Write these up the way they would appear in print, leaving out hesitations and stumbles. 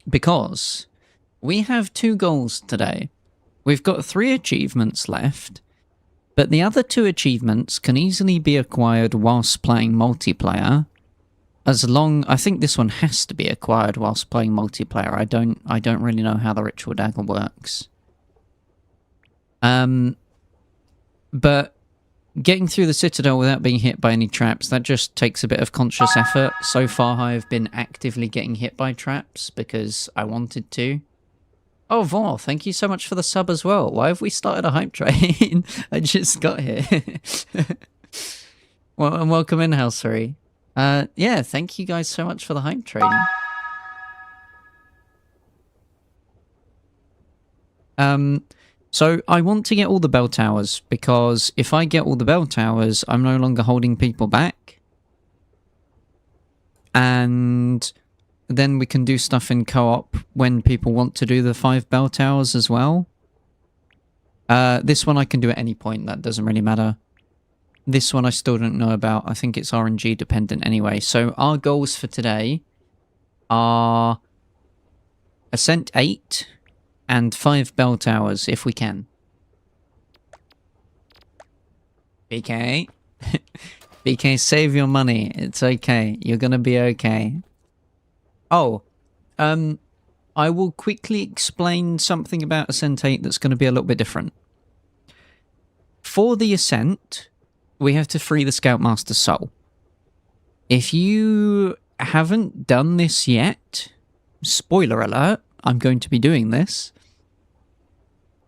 Because we have 2 goals today. We've got 3 achievements left, but the other 2 achievements can easily be acquired whilst playing multiplayer. I think this one has to be acquired whilst playing multiplayer. I don't really know how the ritual dagger works. But getting through the citadel without being hit by any traps, that just takes a bit of conscious effort. So far, I've been actively getting hit by traps because I wanted to. Oh, Vor, thank you so much for the sub as well. Why have we started a hype train? I just got here. Well, and welcome in, House 3. Yeah, thank you guys so much for the hype train. So I want to get all the bell towers, because if I get all the bell towers, I'm no longer holding people back. And then we can do stuff in co-op when people want to do the 5 bell towers as well. This one I can do at any point, that doesn't really matter. This one I still don't know about. I think it's RNG dependent anyway. So our goals for today are Ascent 8 and 5 bell towers if we can. BK. BK, save your money. It's okay. You're gonna be okay. Oh, I will quickly explain something about Ascent 8 that's going to be a little bit different. For the Ascent, we have to free the Scoutmaster's soul. If you haven't done this yet, spoiler alert, I'm going to be doing this.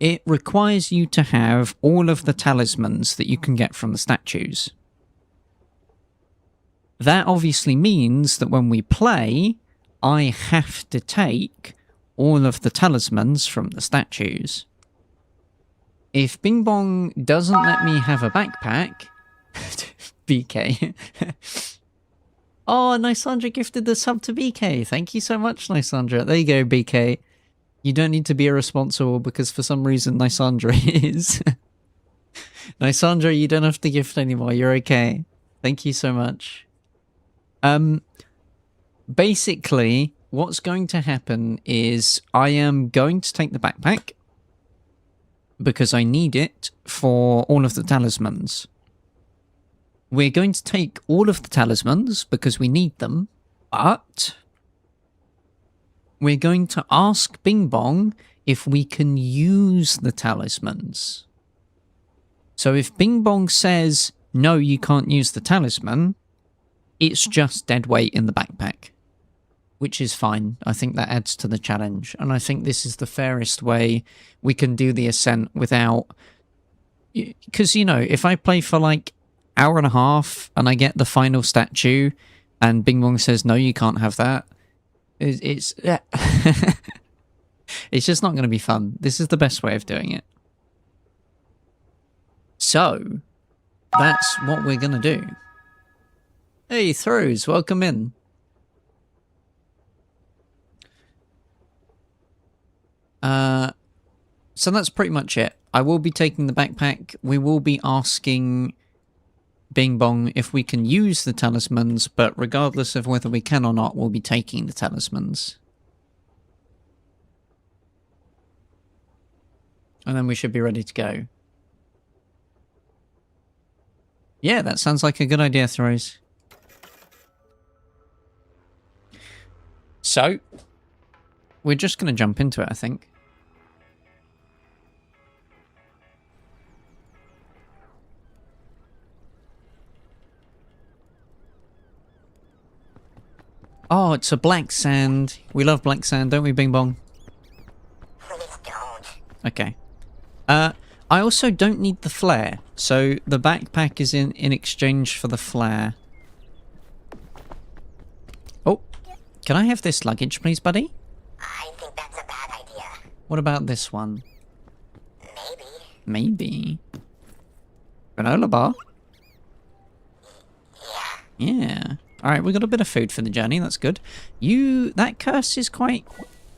It requires you to have all of the talismans that you can get from the statues. That obviously means that when we play, I have to take all of the talismans from the statues. If Bing Bong doesn't let me have a backpack... BK. Oh, Nysandra gifted the sub to BK. Thank you so much, Nysandra. There you go, BK. You don't need to be irresponsible because for some reason Nysandra is. Nysandra, you don't have to gift anymore. You're okay. Thank you so much. Basically, what's going to happen is I am going to take the backpack because I need it for all of the talismans. We're going to take all of the talismans because we need them, but we're going to ask Bing Bong if we can use the talismans. So if Bing Bong says, no, you can't use the talisman, it's just dead weight in the backpack, which is fine. I think that adds to the challenge, and I think this is the fairest way we can do the Ascent without... Because, you know, if I play for like hour and a half and I get the final statue and Bing Bong says, no, you can't have that, it's it's just not going to be fun. This is the best way of doing it. So, that's what we're going to do. Hey, Throws, welcome in. So that's pretty much it. I will be taking the backpack. We will be asking Bing Bong if we can use the talismans, but regardless of whether we can or not, we'll be taking the talismans. And then we should be ready to go. Yeah, that sounds like a good idea, Throws. So, we're just going to jump into it, I think. Oh, it's a black sand. We love black sand, don't we, Bing Bong? Please don't. Okay. I also don't need the flare, so the backpack is in exchange for the flare. Oh, can I have this luggage, please, buddy? I think that's a bad idea. What about this one? Maybe. Maybe. Granola bar? Yeah. Yeah. Alright, we got a bit of food for the journey, that's good. That curse is quite...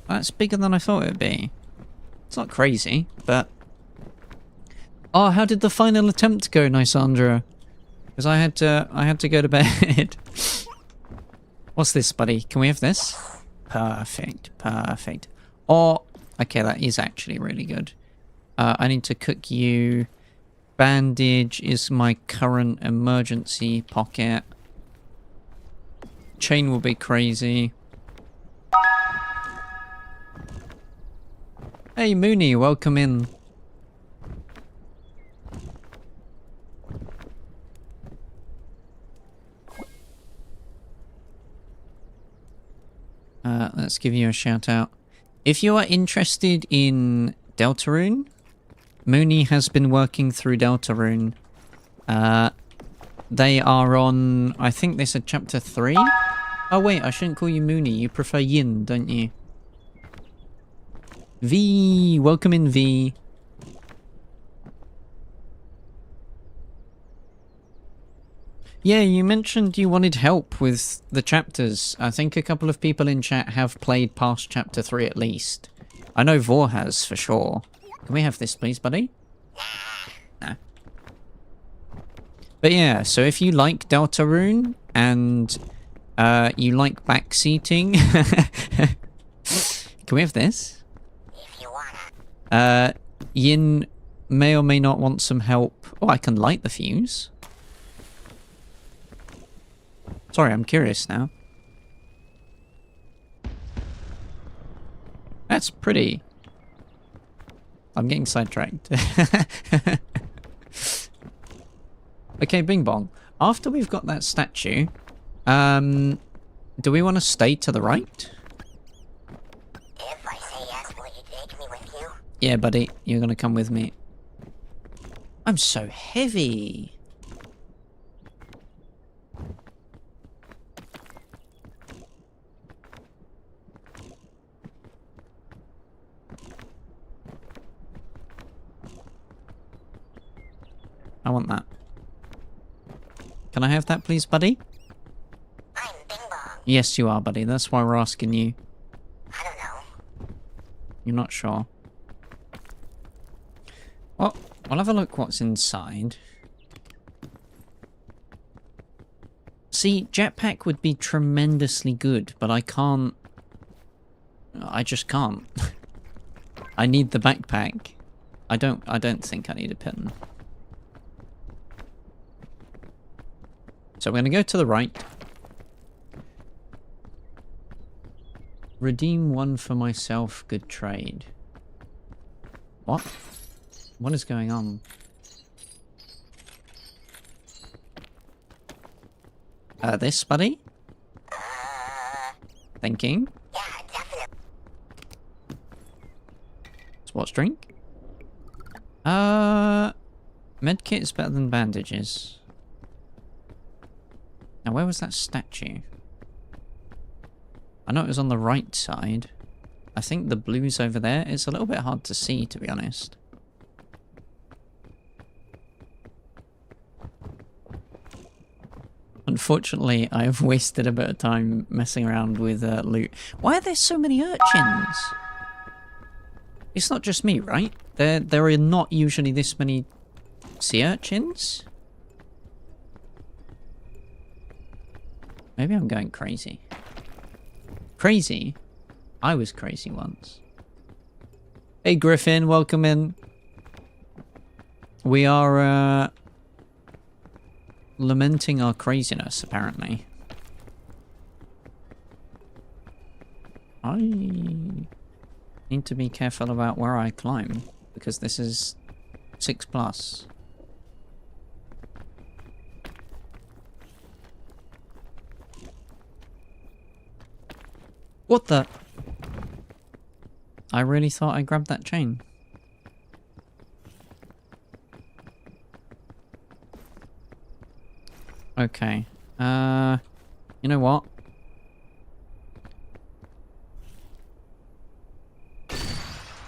That's bigger than I thought it would be. It's not crazy, but... Oh, how did the final attempt go, Nysandra? Because I had to go to bed. What's this, buddy? Can we have this? Perfect, perfect. Oh, okay, that is actually really good. I need to cook you. Bandage is my current emergency pocket. Chain will be crazy. Hey, Mooney, welcome in. Let's give you a shout out. If you are interested in Deltarune, Mooney has been working through Deltarune. They are on, I think they said chapter 3? Oh wait, I shouldn't call you Mooney. You prefer Yin, don't you? V, welcome in V. Yeah, you mentioned you wanted help with the chapters. I think a couple of people in chat have played past chapter 3 at least. I know Vor has, for sure. Can we have this, please, buddy? Nah. But yeah, so if you like Deltarune and you like backseating... Can we have this? If you wanna. Yin may or may not want some help. Oh, I can light the fuse. Sorry, I'm curious now. That's pretty. I'm getting sidetracked. Okay, Bing Bong. After we've got that statue, do we want to stay to the right? If I say yes, will you take me with you? Yeah, buddy, you're gonna come with me. I'm so heavy. I want that. Can I have that, please, buddy? I'm Bing Bong. Yes, you are, buddy. That's why we're asking you. I don't know. You're not sure. Well, I'll have a look what's inside. See, jetpack would be tremendously good, but I can't... I just can't. I need the backpack. I don't think I need a pin. So we're going to go to the right. Redeem one for myself. Good trade. What? What is going on? This, buddy? Thinking. Yeah, definitely. Sports drink? Medkit is better than bandages. Now, where was that statue? I know it was on the right side. I think the blue's over there. It's a little bit hard to see, to be honest. Unfortunately, I have wasted a bit of time messing around with loot. Why are there so many urchins? It's not just me, right? There are not usually this many sea urchins. Maybe I'm going crazy. Crazy? I was crazy once. Hey Griffin, welcome in. We are lamenting our craziness, apparently. I need to be careful about where I climb, because this is 6+. What the? I really thought I grabbed that chain. Okay. You know what?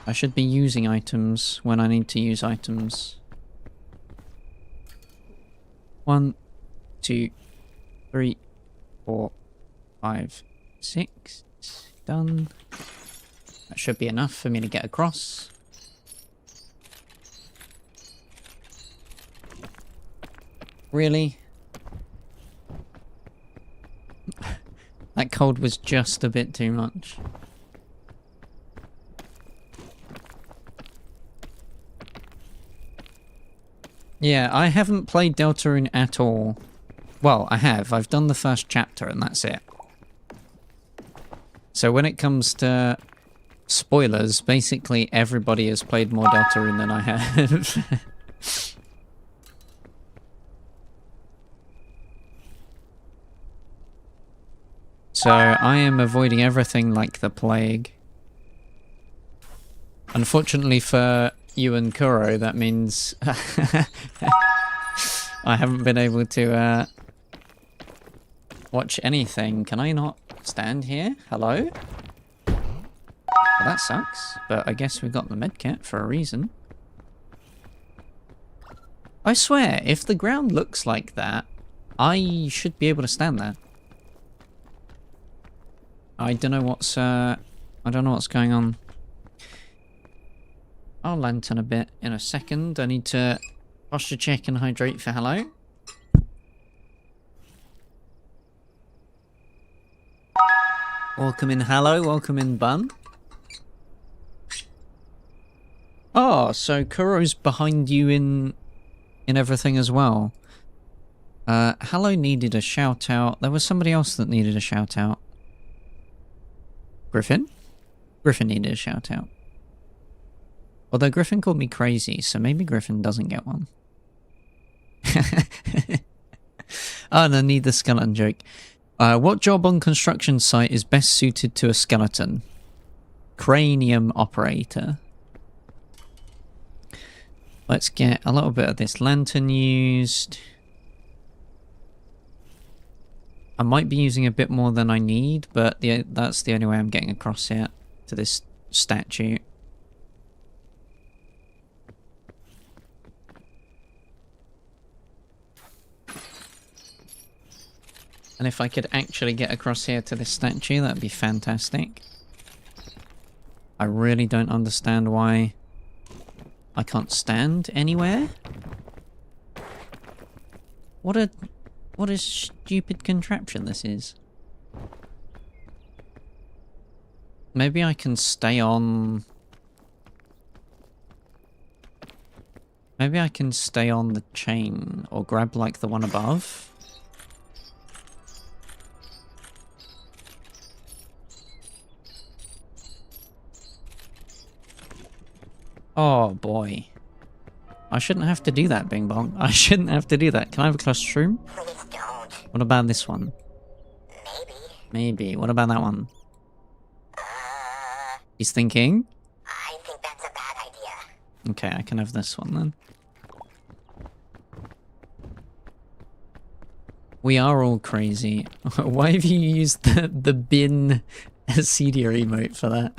I should be using items when I need to use items. 1, 2, 3, 4, 5, 6. Done. That should be enough for me to get across. Really? That cold was just a bit too much. Yeah, I haven't played Deltarune at all. Well, I have. I've done the first chapter and that's it. So when it comes to spoilers, basically everybody has played more Deltarune than I have. So I am avoiding everything like the plague. Unfortunately for you and Kuro, that means I haven't been able to watch anything. Can I not stand here? Hello? Well, that sucks, but I guess we got the medkit for a reason. I swear, if the ground looks like that, I should be able to stand there. I don't know what's going on. I'll lantern a bit in a second. I need to posture check and hydrate for hello. Welcome in hello, welcome in bun. Oh, so Kuro's behind you in everything as well. Hello needed a shout out. There was somebody else that needed a shout out. Griffin? Griffin needed a shout out. Although Griffin called me crazy, so maybe Griffin doesn't get one. Oh, no, need the skeleton joke. What job on construction site is best suited to a skeleton? Cranium operator. Let's get a little bit of this lantern used. I might be using a bit more than I need, but that's the only way I'm getting across here to this statue. And if I could actually get across here to this statue, that'd be fantastic. I really don't understand why I can't stand anywhere. What a stupid contraption this is. Maybe I can stay on... Maybe I can stay on the chain or grab like the one above. Oh boy. I shouldn't have to do that, Bing Bong. I shouldn't have to do that. Can I have a cluster room? Please don't. What about this one? Maybe. Maybe. What about that one? He's thinking. I think that's a bad idea. Okay, I can have this one then. We are all crazy. Why have you used the bin Acedia emote for that?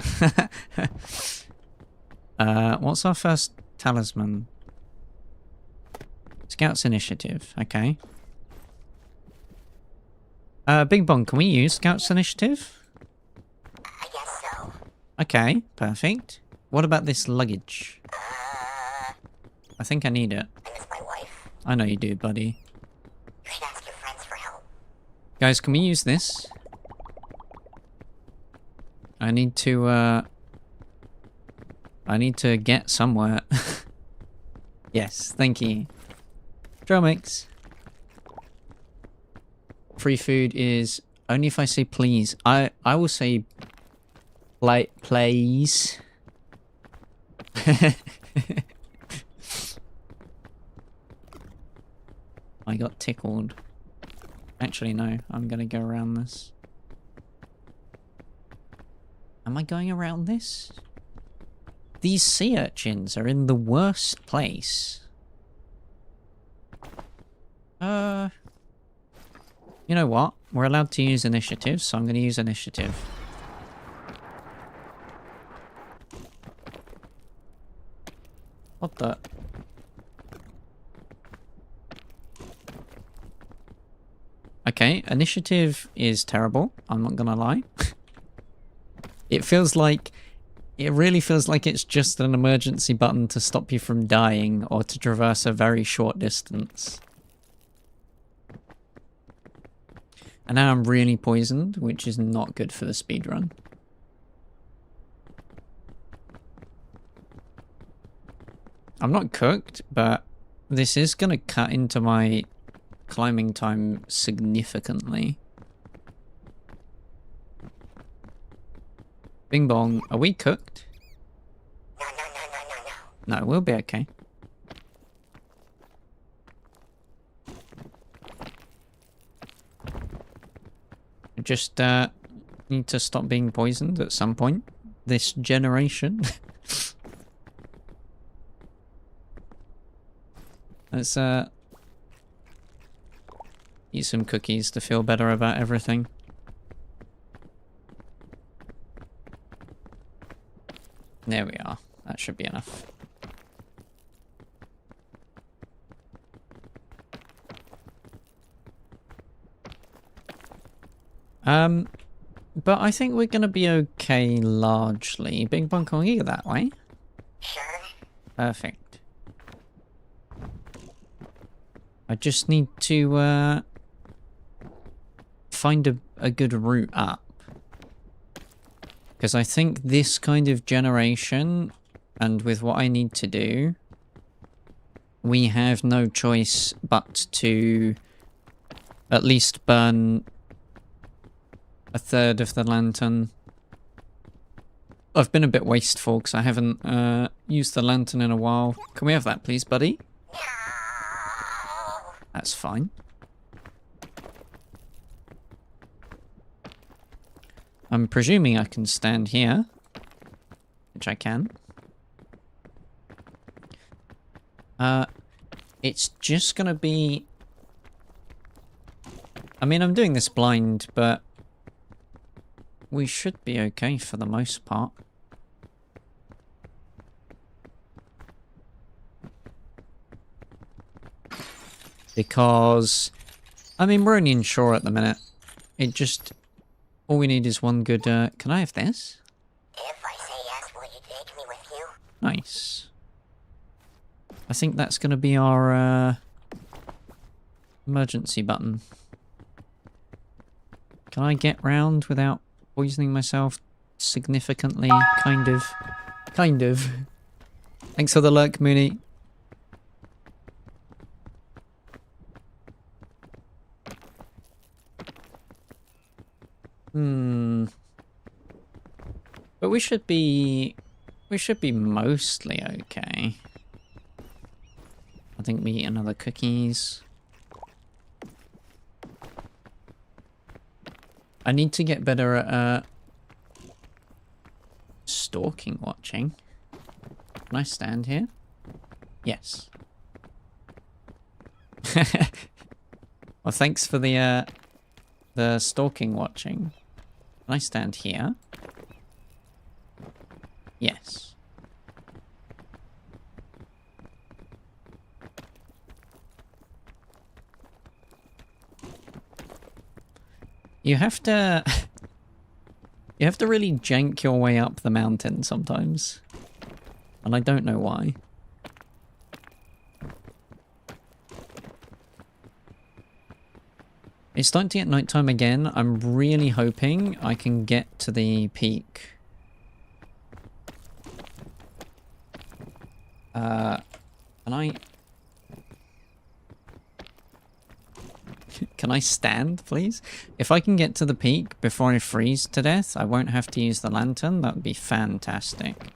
What's our first talisman? Scouts Initiative. Okay. Bing Bong, can we use Scouts Initiative? I guess so. Okay, perfect. What about this luggage? I think I need it. I miss my wife. I know you do, buddy. You should ask your friends for help. Guys, can we use this? I need to get somewhere. Yes, thank you. Trail mix. Free food is only if I say please. I will say please. I got tickled. Actually, no. I'm gonna go around this. Am I going around this? These sea urchins are in the worst place. You know what? We're allowed to use initiative, so I'm going to use initiative. What the? Okay, initiative is terrible. I'm not going to lie. It really feels like it's just an emergency button to stop you from dying or to traverse a very short distance. And now I'm really poisoned, which is not good for the speedrun. I'm not cooked, but this is going to cut into my climbing time significantly. Bing bong, are we cooked? No, we'll be okay. I just need to stop being poisoned at some point. This generation. Let's eat some cookies to feel better about everything. There we are. That should be enough. But I think we're going to be okay largely. Big Bong, can we go that way? Sure. Perfect. I just need to find a good route up. Because I think this kind of generation, and with what I need to do, we have no choice but to at least burn a third of the lantern. I've been a bit wasteful because I haven't used the lantern in a while. Can we have that, please, buddy? No. That's fine. I'm presuming I can stand here, which I can. It's just gonna be... I mean, I'm doing this blind, but we should be okay for the most part. Because, I mean, we're only in shore at the minute. It just... All we need is one good, can I have this? If I say yes, will you take me with you? Nice. I think that's going to be our, emergency button. Can I get round without poisoning myself significantly? Kind of. Kind of. Thanks for the lurk, Mooney. But we should be mostly okay. I think we eat another cookies. I need to get better at stalking watching. Can I stand here? Yes. Well, thanks for the stalking watching. Can I stand here? Yes. You have to... You have to really jank your way up the mountain sometimes. And I don't know why. It's starting to get nighttime again. I'm really hoping I can get to the peak. Can I... Can I stand, please? If I can get to the peak before I freeze to death, I won't have to use the lantern. That would be fantastic.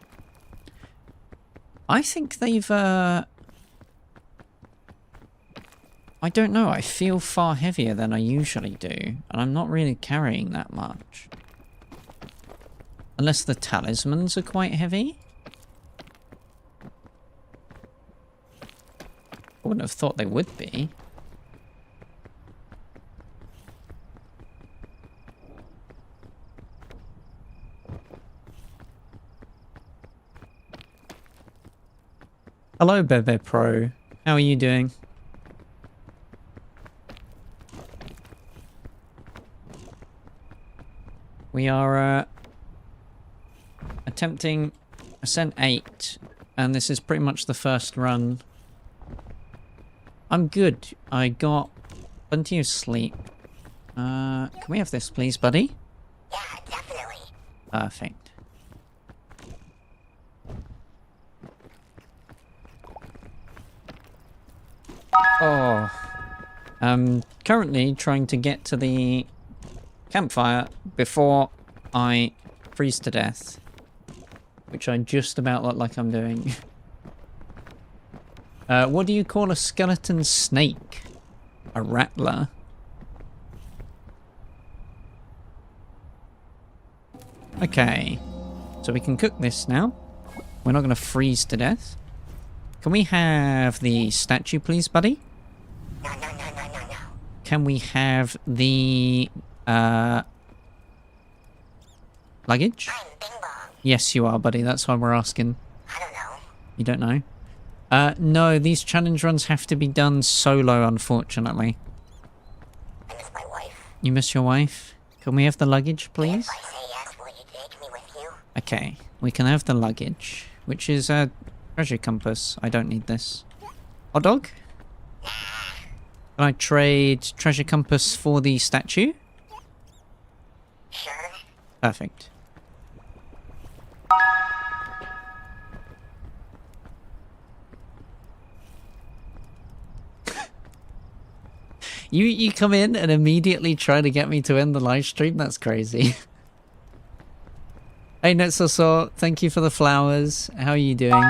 I think they've, I don't know, I feel far heavier than I usually do, and I'm not really carrying that much. Unless the talismans are quite heavy? I wouldn't have thought they would be. Hello, Bebe Pro. How are you doing? We are attempting Ascent 8, and this is pretty much the first run. I'm good. I got plenty of sleep. Can we have this, please, buddy? Yeah, definitely. Perfect. Oh. I'm currently trying to get to the campfire before I freeze to death. Which I just about look like I'm doing. What do you call a skeleton snake? A rattler. Okay. So we can cook this now. We're not going to freeze to death. Can we have the statue, please, buddy? No. Can we have the luggage? I'm Bing Bong. Yes, you are, buddy. That's why we're asking. I don't know. You don't know? No, these challenge runs have to be done solo, unfortunately. I miss my wife. You miss your wife? Can we have the luggage, please? If I say yes, will you take me with you? Okay, we can have the luggage, which is a treasure compass. I don't need this. Hot dog? Can I trade treasure compass for the statue? Sure. Perfect. You come in and immediately try to get me to end the live stream? That's crazy. Hey, Netsoso, thank you for the flowers. How are you doing?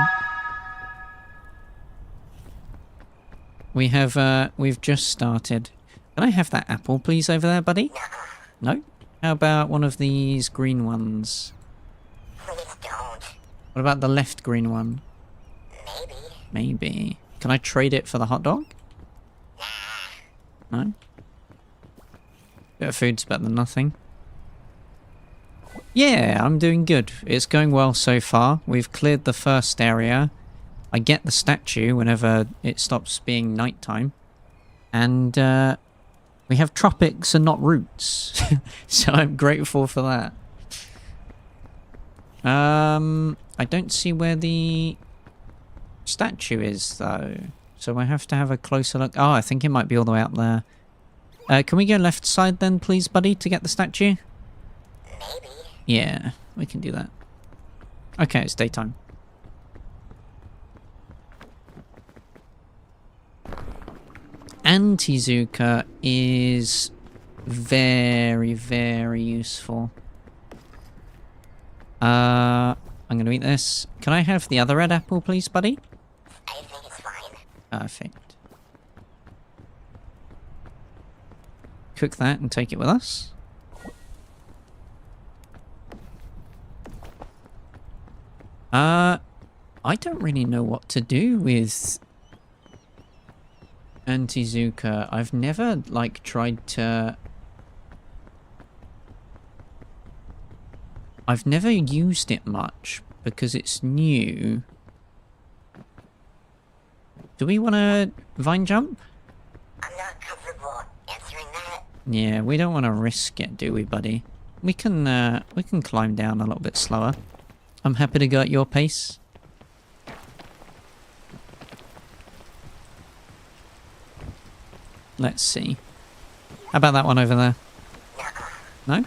We've just started. Can I have that apple, please, over there, buddy? No? How about one of these green ones? Please don't. What about the left green one? Maybe. Maybe. Can I trade it for the hot dog? No? Bit of food's better than nothing. Yeah, I'm doing good. It's going well so far. We've cleared the first area. I get the statue whenever it stops being nighttime. And we have tropics and not roots. So I'm grateful for that. I don't see where the statue is, though. So I have to have a closer look. Oh, I think it might be all the way up there. Can we go left side then, please, buddy, to get the statue? Maybe. Yeah, we can do that. Okay, it's daytime. Antizuka is very, very useful. I'm going to eat this. Can I have the other red apple, please, buddy? I think it's fine. Perfect. Cook that and take it with us. I don't really know what to do with Antizuka. I've never, like, tried to... I've never used it much because it's new. Do we want to vine jump? I'm not comfortable answering that. Yeah, we don't want to risk it, do we, buddy? We can climb down a little bit slower. I'm happy to go at your pace. Let's see. How about that one over there? No?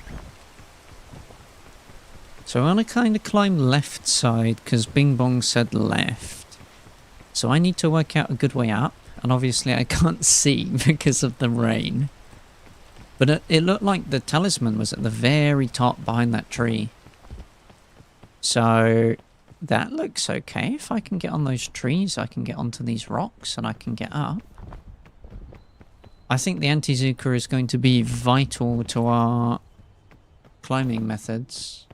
So I want to kind of climb left side because Bing Bong said left. So I need to work out a good way up. And obviously I can't see because of the rain. But it looked like the talisman was at the very top behind that tree. So that looks okay. If I can get on those trees, I can get onto these rocks and I can get up. I think the Antizuka is going to be vital to our climbing methods.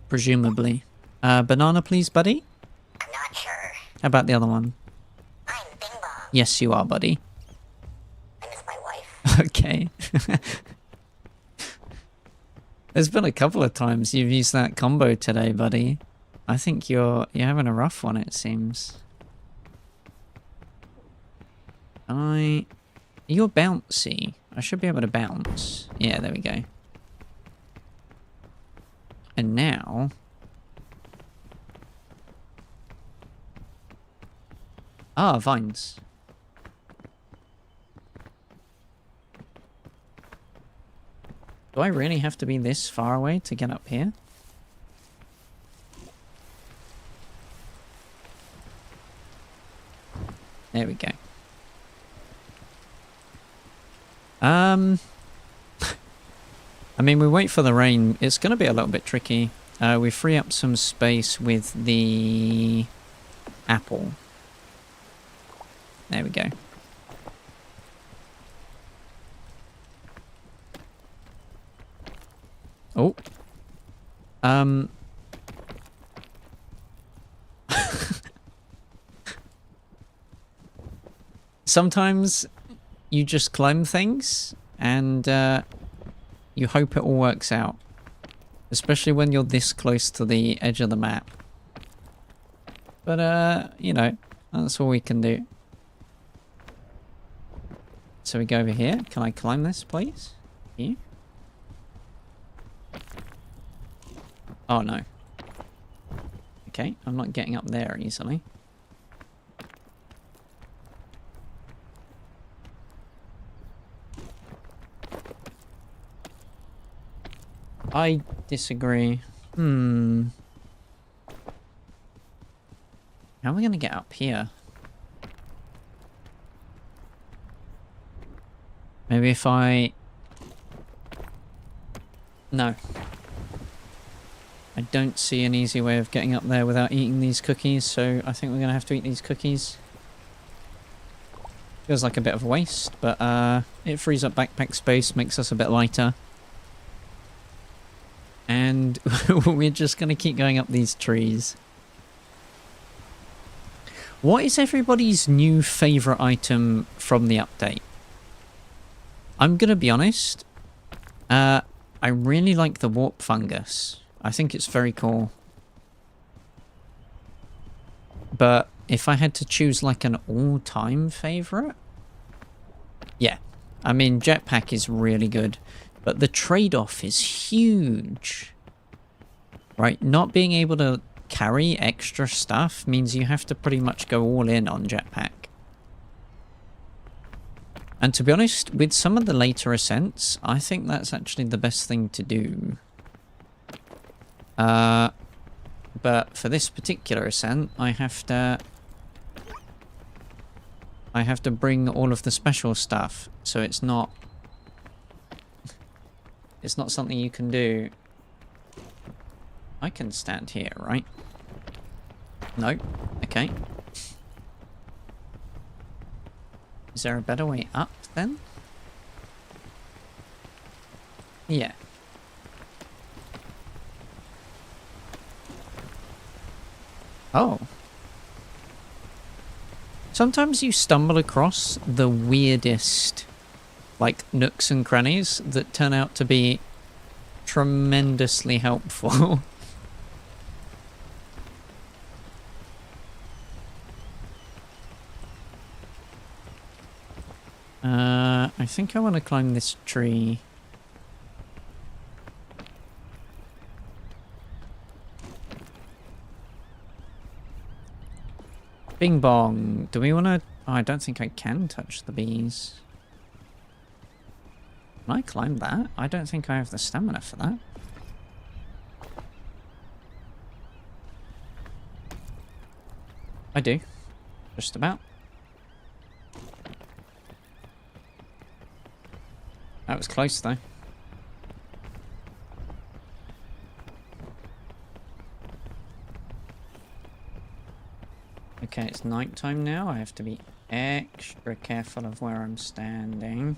Presumably. Banana, please, buddy? I'm not sure. How about the other one? I'm Bing Bong. Yes, you are, buddy. I miss my wife. Okay. There's been a couple of times you've used that combo today, buddy. I think you're having a rough one, it seems. You're bouncy. I should be able to bounce. Yeah, there we go. And now... Ah, vines. Do I really have to be this far away to get up here? There we go. I mean, we wait for the rain. It's going to be a little bit tricky. We free up some space with the apple. There we go. Oh. Sometimes you just climb things and you hope it all works out. Especially when you're this close to the edge of the map. But, you know, that's all we can do. So we go over here. Can I climb this, please? Here? Oh, no. Okay, I'm not getting up there easily. I disagree. How are we going to get up here? Maybe if I... No. I don't see an easy way of getting up there without eating these cookies, so I think we're going to have to eat these cookies. Feels like a bit of a waste, but it frees up backpack space, makes us a bit lighter. And we're just going to keep going up these trees. What is everybody's new favourite item from the update? I'm going to be honest. I really like the warp fungus. I think it's very cool. But if I had to choose like an all-time favourite? Yeah. I mean, jetpack is really good. But the trade-off is huge. Right? Not being able to carry extra stuff means you have to pretty much go all in on jetpack. And to be honest, with some of the later Ascents, I think that's actually the best thing to do. But for this particular Ascent, I have to bring all of the special stuff, so it's not something you can do. I can stand here, right? No. Okay. Is there a better way up then? Yeah. Oh. Sometimes you stumble across the weirdest, like, nooks and crannies that turn out to be tremendously helpful. I think I want to climb this tree. Bing bong. Do we want to... Oh, I don't think I can touch the bees. Can I climb that? I don't think I have the stamina for that. I do. Just about. That was close, though. Okay, it's nighttime now. I have to be extra careful of where I'm standing.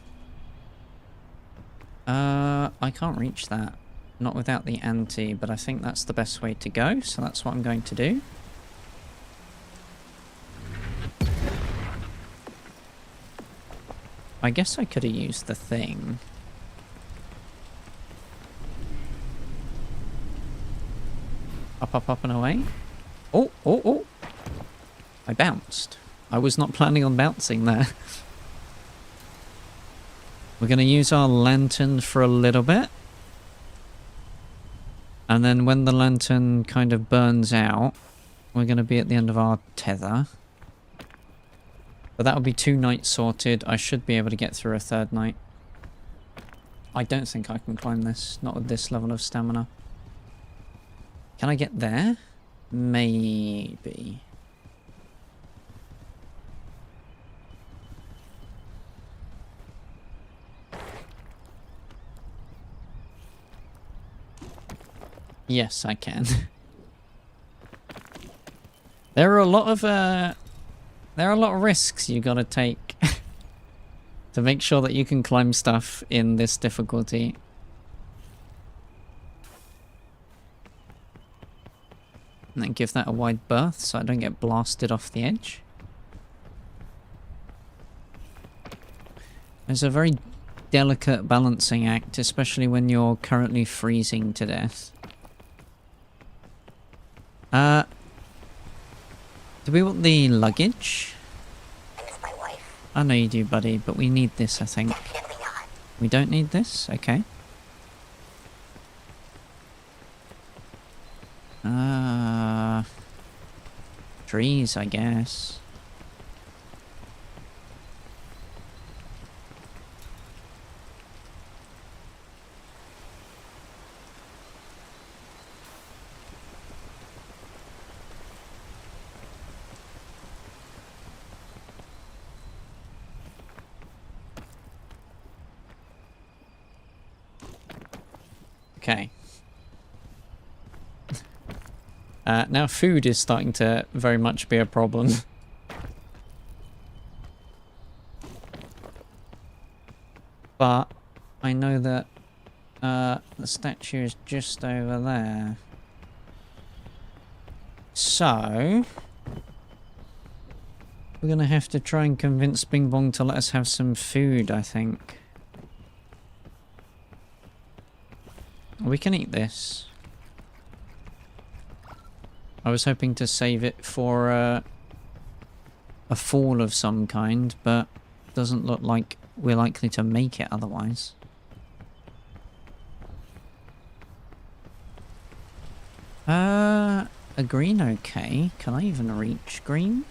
I can't reach that. Not without the anti, but I think that's the best way to go, so that's what I'm going to do. I guess I could have used the thing. Up, up, up and away. Oh, oh, oh. I bounced. I was not planning on bouncing there. We're going to use our lantern for a little bit. And then when the lantern kind of burns out, we're going to be at the end of our tether. But that'll be 2 nights sorted. I should be able to get through a 3rd night. I don't think I can climb this. Not with this level of stamina. Can I get there? Maybe. Yes, I can. There are a lot of risks you gotta take to make sure that you can climb stuff in this difficulty. And then give that a wide berth so I don't get blasted off the edge. It's a very delicate balancing act, especially when you're currently freezing to death. Do we want the luggage? I miss my wife. I know you do, buddy, but we need this, I think. Definitely not. We don't need this? Okay. Trees, I guess. Okay. Now food is starting to very much be a problem. But I know that the statue is just over there. So we're gonna have to try and convince Bing Bong to let us have some food, I think. We can eat this. I was hoping to save it for a fall of some kind, but doesn't look like we're likely to make it otherwise. A green, okay. Can I even reach green?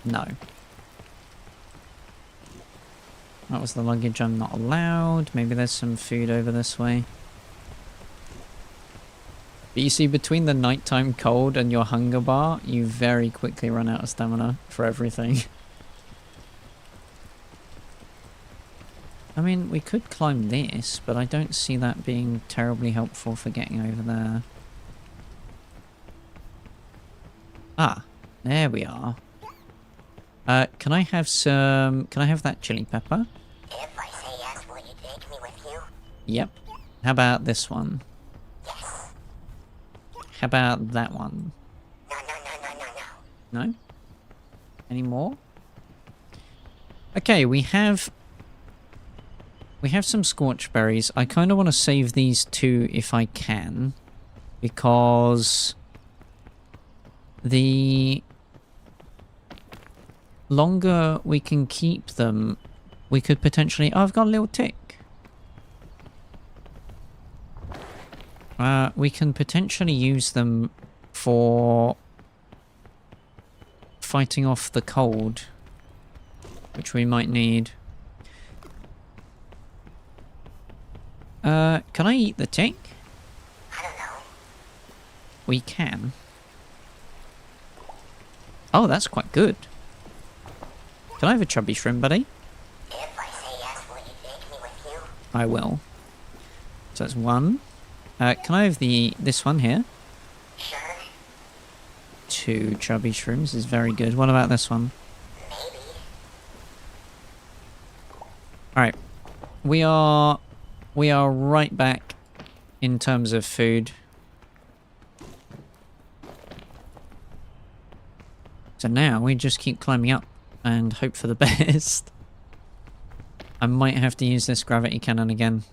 No. That was the luggage I'm not allowed. Maybe there's some food over this way. But you see, between the nighttime cold and your hunger bar, you very quickly run out of stamina for everything. I mean, we could climb this, but I don't see that being terribly helpful for getting over there. Ah, there we are. Can I have some... Can I have that chili pepper? If I say yes, will you take me with you? Yep. How about this one? Yes. How about that one? No, no, no, no, no, no. No? Any more? Okay, we have some scorch berries. I kind of want to save these two if I can, because the longer we can keep them, we could potentially... Oh, I've got a little tick. We can potentially use them for fighting off the cold, which we might need. Can I eat the tick? I don't know. We can. Oh, that's quite good. Can I have a chubby shrimp, buddy? If I say yes, will you take me with you? I will. So that's one. Can I have this one here? Sure. 2 chubby shrooms is very good. What about this one? Maybe. Alright. We are right back in terms of food. So now we just keep climbing up and hope for the best. I might have to use this gravity cannon again.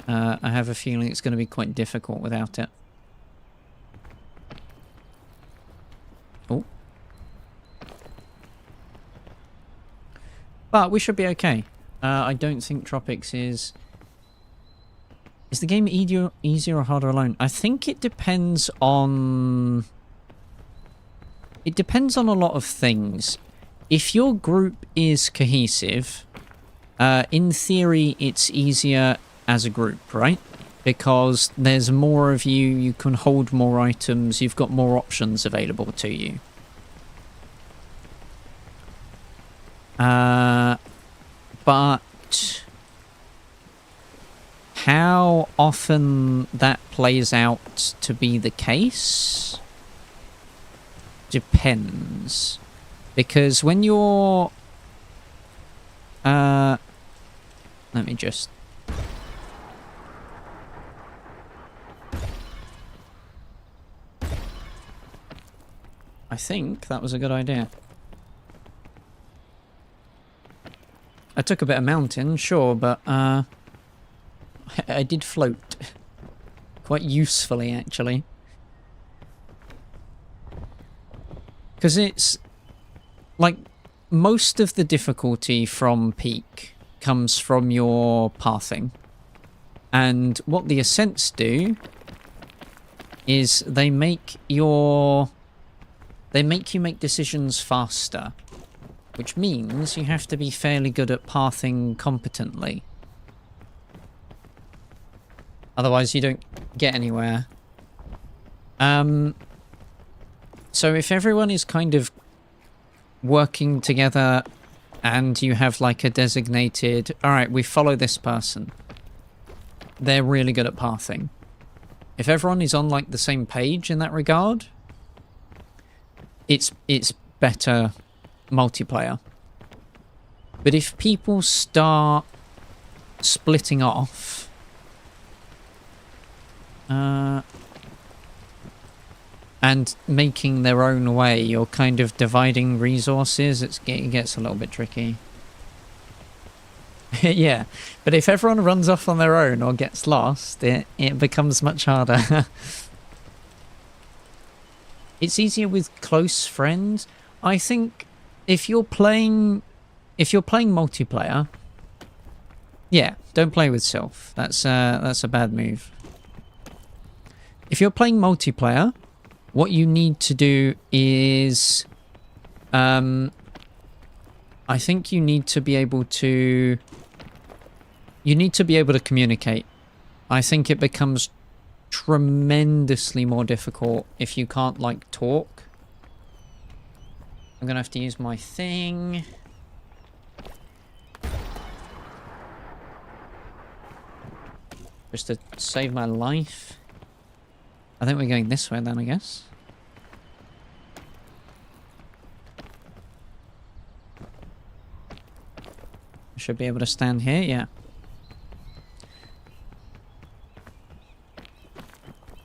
I have a feeling it's going to be quite difficult without it. Oh. But we should be okay. I don't think Tropics is... Is the game easier or harder alone? I think it depends on... It depends on a lot of things. If your group is cohesive, In theory, it's easier as a group, right? Because there's more of you, you can hold more items, you've got more options available to you. But how often that plays out to be the case depends. Because when you're... let me just... I think that was a good idea. I took a bit of mountain, sure, but I did float. Quite usefully, actually. Because it's... like, most of the difficulty from Peak comes from your pathing. And what the Ascents do is they make you make decisions faster. Which means you have to be fairly good at pathing competently. Otherwise you don't get anywhere. So if everyone is kind of working together and you have like a designated, alright, we follow this person. They're really good at pathing. If everyone is on like the same page in that regard, it's better multiplayer. But if people start splitting off, and making their own way, or kind of dividing resources, it gets a little bit tricky. Yeah, but if everyone runs off on their own or gets lost, it becomes much harder. It's easier with close friends. I think if you're playing multiplayer, yeah, don't play with Sylph. That's a bad move. If you're playing multiplayer, what you need to do is, I think you need to be able to communicate. I think it becomes tremendously more difficult if you can't, like, talk. I'm gonna have to use my thing. Just to save my life. I think we're going this way then, I guess. I should be able to stand here, yeah.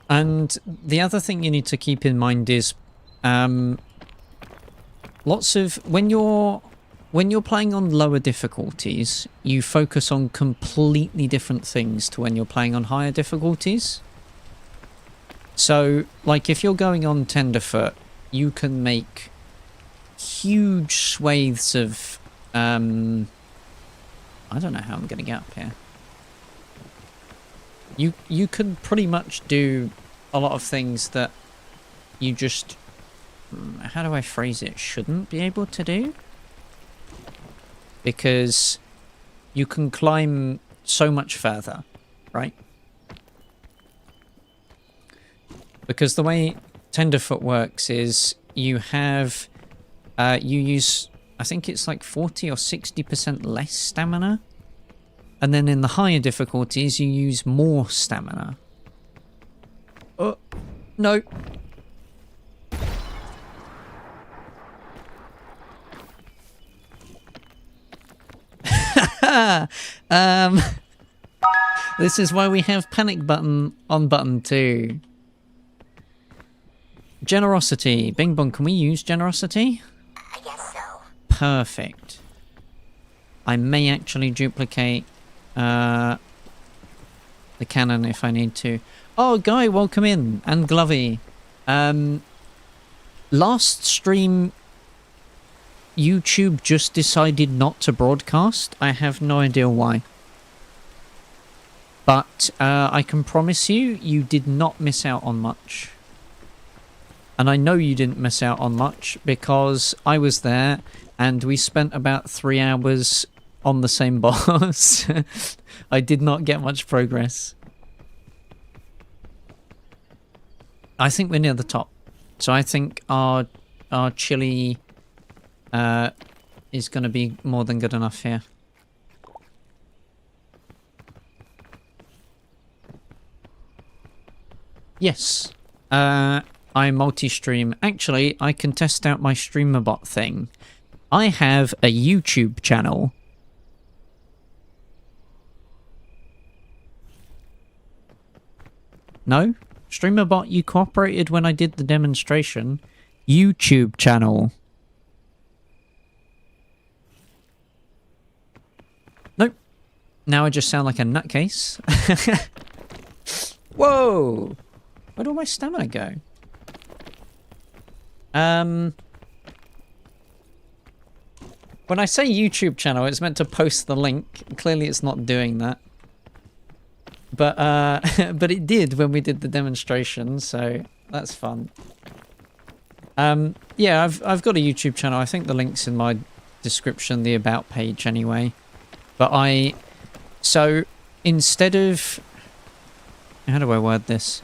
And the other thing you need to keep in mind is, lots of when you're playing on lower difficulties, you focus on completely different things to when you're playing on higher difficulties. So, like, if you're going on Tenderfoot, you can make huge swathes of, I don't know how I'm going to get up here. You can pretty much do a lot of things that you just, how do I phrase it, shouldn't be able to do? Because you can climb so much further, right? Because the way Tenderfoot works is you have, you use, I think it's like 40 or 60% less stamina. And then in the higher difficulties, you use more stamina. Oh, no. This is why we have panic button on button 2. Generosity. Bing Bong, can we use generosity? I guess so. Perfect. I may actually duplicate the cannon if I need to. Oh, Guy, welcome in. And Glovey. Last stream, YouTube just decided not to broadcast. I have no idea why. But I can promise you, you did not miss out on much. And I know you didn't miss out on much because I was there and we spent about 3 hours on the same boss. I did not get much progress. I think we're near the top. So I think our chili is going to be more than good enough here. Yes. I multi-stream. Actually, I can test out my streamer bot thing. I have a YouTube channel. No? Streamer bot, you cooperated when I did the demonstration. YouTube channel. Nope. Now I just sound like a nutcase. Whoa! Where'd all my stamina go? When I say YouTube channel, it's meant to post the link. Clearly it's not doing that. But but it did when we did the demonstration, so that's fun. Yeah, I've got a YouTube channel. I think the link's in my description, the about page anyway. But so instead of, how do I word this?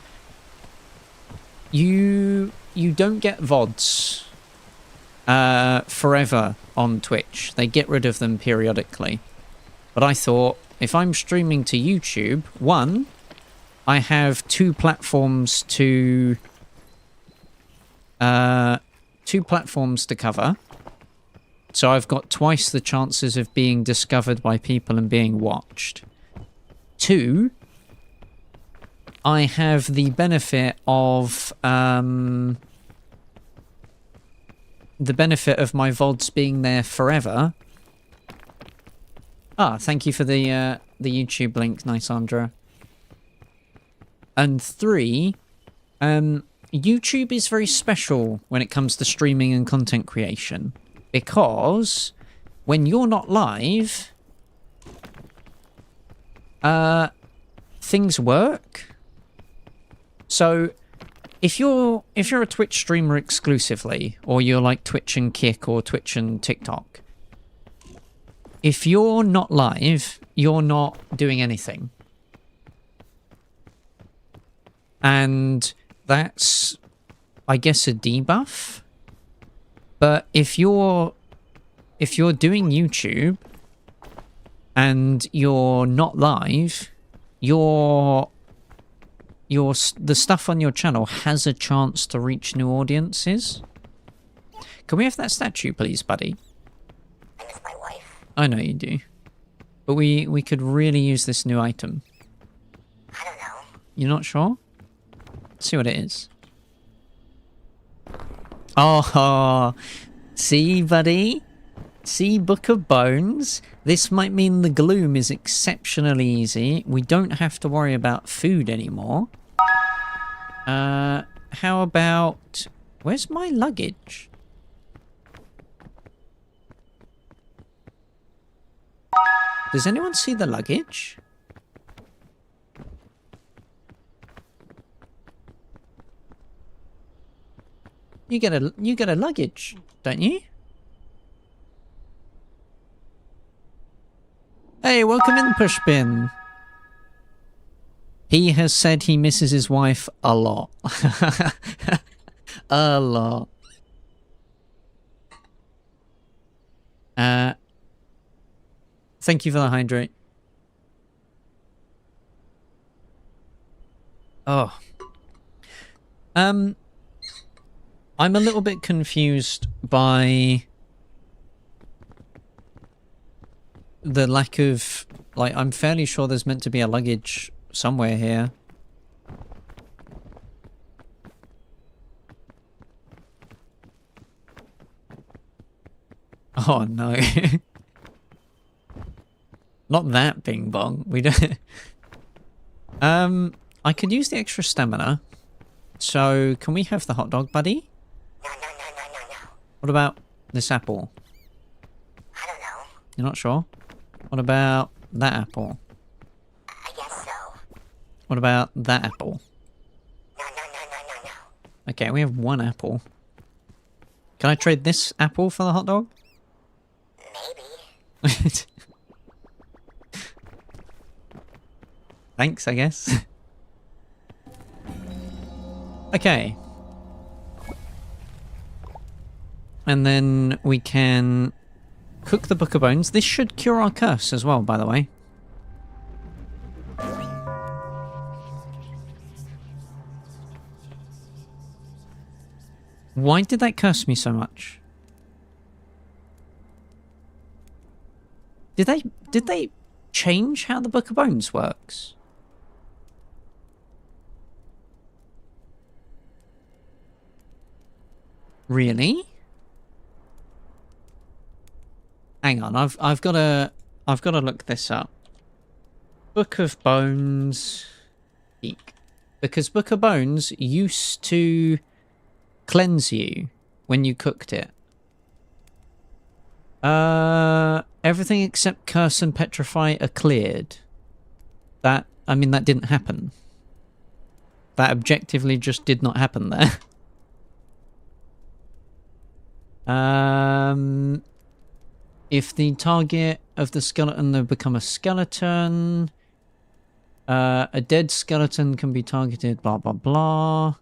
You don't get VODs forever on Twitch. They get rid of them periodically. But I thought, if I'm streaming to YouTube, one, I have two platforms to cover. So I've got twice the chances of being discovered by people and being watched. Two, I have the benefit of my VODs being there forever. Ah, thank you for the YouTube link, nice Andra. And three, YouTube is very special when it comes to streaming and content creation, because when you're not live, things work. So if you're a Twitch streamer exclusively, or you're like Twitch and Kick or Twitch and TikTok, if you're not live, you're not doing anything. And that's, I guess, a debuff. But if you're doing YouTube and you're not live, the stuff on your channel has a chance to reach new audiences. Can we have that statue, please, buddy? I miss my wife. I know you do. But we could really use this new item. I don't know. You're not sure? Let's see what it is. Oh, see, buddy? See, Book of Bones? This might mean the gloom is exceptionally easy. We don't have to worry about food anymore. How about... Where's my luggage? Does anyone see the luggage? You get a luggage, don't you? Hey, welcome in, Pushpin. He has said he misses his wife a lot. A lot. Thank you for the hydrate. Oh. I'm a little bit confused by the lack of, like, I'm fairly sure there's meant to be a luggage somewhere here. Oh no. Not that Bing Bong. We don't. I could use the extra stamina. So, can we have the hot dog, buddy? No. What about this apple? I don't know. You're not sure? What about that apple? I guess so. What about that apple? No. Okay, we have one apple. Can I trade this apple for the hot dog? Maybe. Thanks, I guess. Okay. And then we can cook the Book of Bones. This should cure our curse as well, by the way. Why did that curse me so much? Did they change how the Book of Bones works? Really? Hang on, I've got to look this up. Book of Bones peak. Because Book of Bones used to cleanse you when you cooked it. Everything except curse and petrify are cleared. That didn't happen. That objectively just did not happen there. If the target of the skeleton they become a skeleton, a dead skeleton can be targeted, blah blah blah.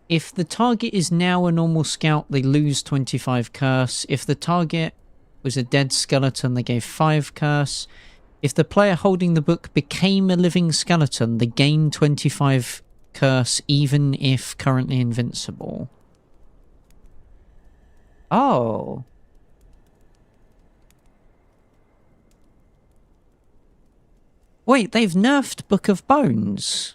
If the target is now a normal scout, they lose 25 curse. If the target was a dead skeleton, they gave 5 curse. If the player holding the book became a living skeleton, they gain 25 curse even if currently invincible. Oh. Wait, they've nerfed Book of Bones.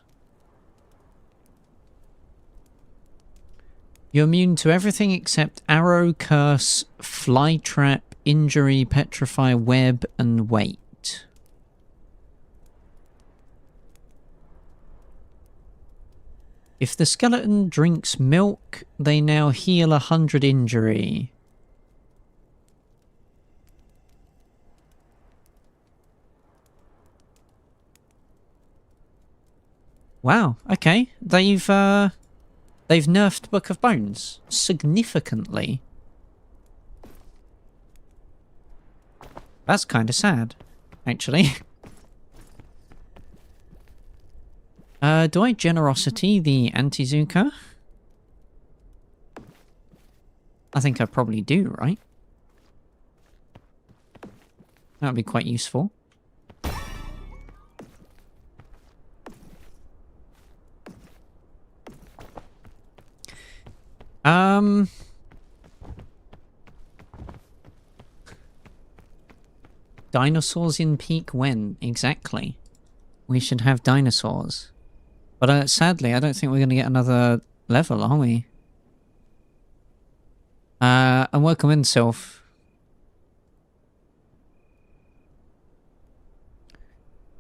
You're immune to everything except arrow, curse, fly trap, injury, petrify, web, and weight. If the skeleton drinks milk, they now heal 100 injury. Wow, okay. They've nerfed Book of Bones significantly. That's kind of sad, actually. Do I Generosity the Anti-Zuka? I think I probably do, right? That would be quite useful. Dinosaurs in peak when? Exactly. We should have dinosaurs. But sadly, I don't think we're going to get another level, are we? And welcome in, Sylph.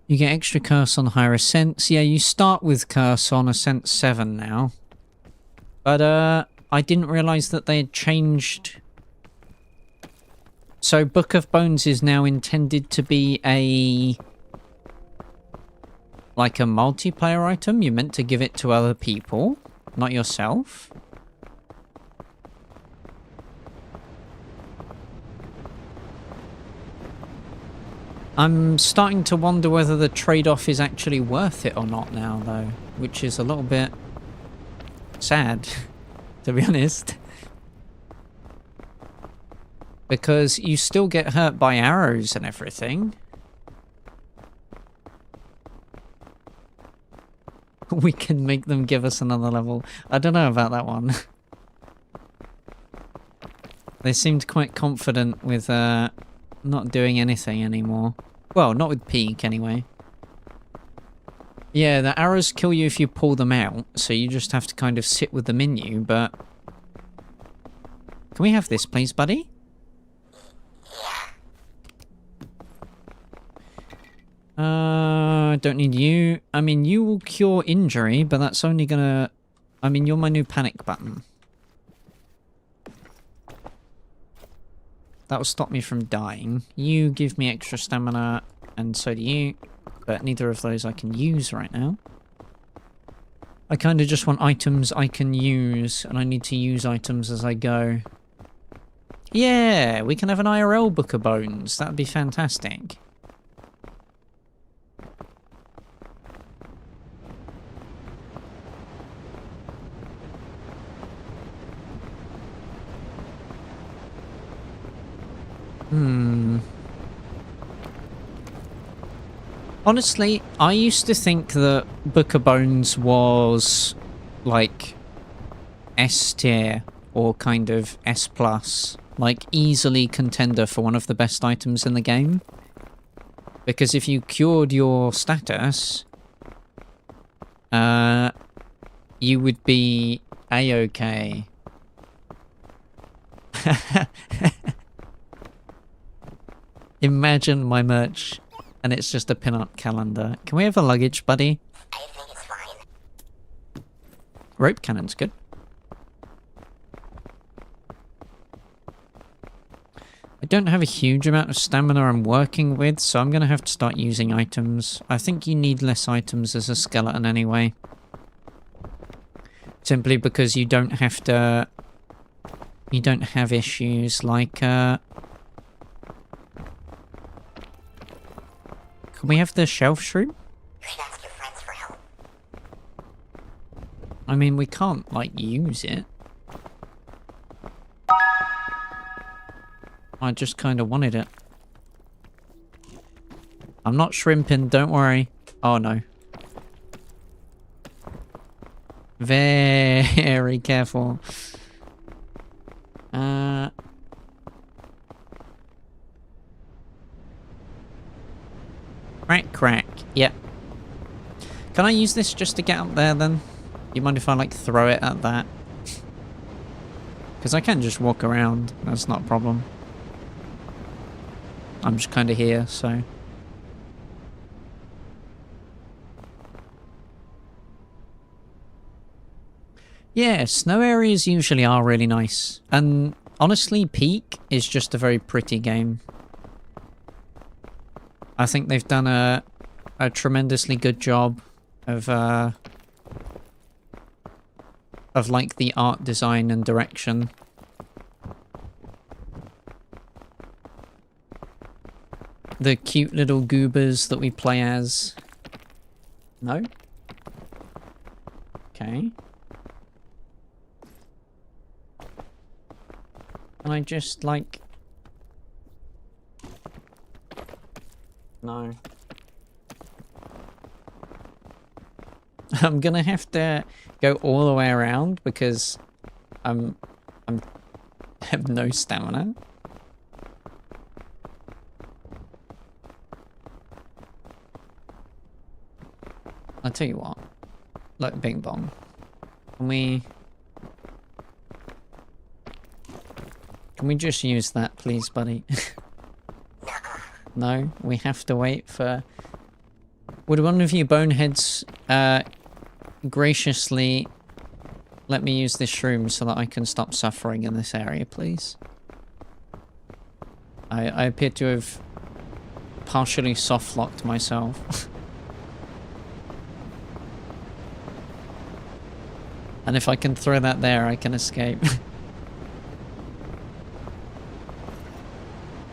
You get extra curse on higher Ascents. Yeah, you start with curse on Ascent 7 now. But, I didn't realise that they had changed. So Book of Bones is now intended to be like a multiplayer item. You're meant to give it to other people, not yourself. I'm starting to wonder whether the trade-off is actually worth it or not now, though, which is a little bit sad, to be honest. Because you still get hurt by arrows and everything. We can make them give us another level. I don't know about that one. They seemed quite confident with not doing anything anymore. Well, not with peak anyway. Yeah, the arrows kill you if you pull them out, so you just have to kind of sit with them in you, but... Can we have this, please, buddy? Don't need you. I mean, you will cure injury, but that's only gonna... I mean, you're my new panic button. That will stop me from dying. You give me extra stamina, and so do you. But neither of those I can use right now. I kind of just want items I can use, and I need to use items as I go. Yeah, we can have an IRL Book of Bones. That would be fantastic. Hmm. Honestly, I used to think that Book of Bones was like S tier or kind of S plus, like easily contender for one of the best items in the game. Because if you cured your status, you would be A-okay. Imagine my merch and it's just a pin-up calendar. Can we have a luggage, buddy? I think it's fine. Rope cannon's good. I don't have a huge amount of stamina I'm working with, so I'm going to have to start using items. I think you need less items as a skeleton anyway. Simply because you don't have to... You don't have issues like... Can we have the shelf shroom? You should ask your friends for help. I mean, we can't, like, use it. I just kind of wanted it. I'm not shrimping, don't worry. Oh, no. Very careful. Crack. Yep. Can I use this just to get up there, then? You mind if I, like, throw it at that? Because I can just walk around. That's not a problem. I'm just kind of here, so... Yeah, snow areas usually are really nice. And honestly, Peak is just a very pretty game. I think they've done a tremendously good job of like the art design and direction. The cute little goobers that we play as. No? Okay. Can I just, like... No. I'm gonna have to go all the way around because I have no stamina. I'll tell you what. Look, Bing Bong. Can we just use that, please, buddy? No, we have to wait for... Would one of you boneheads graciously let me use this shroom so that I can stop suffering in this area, please? I appear to have partially soft-locked myself. And if I can throw that there, I can escape.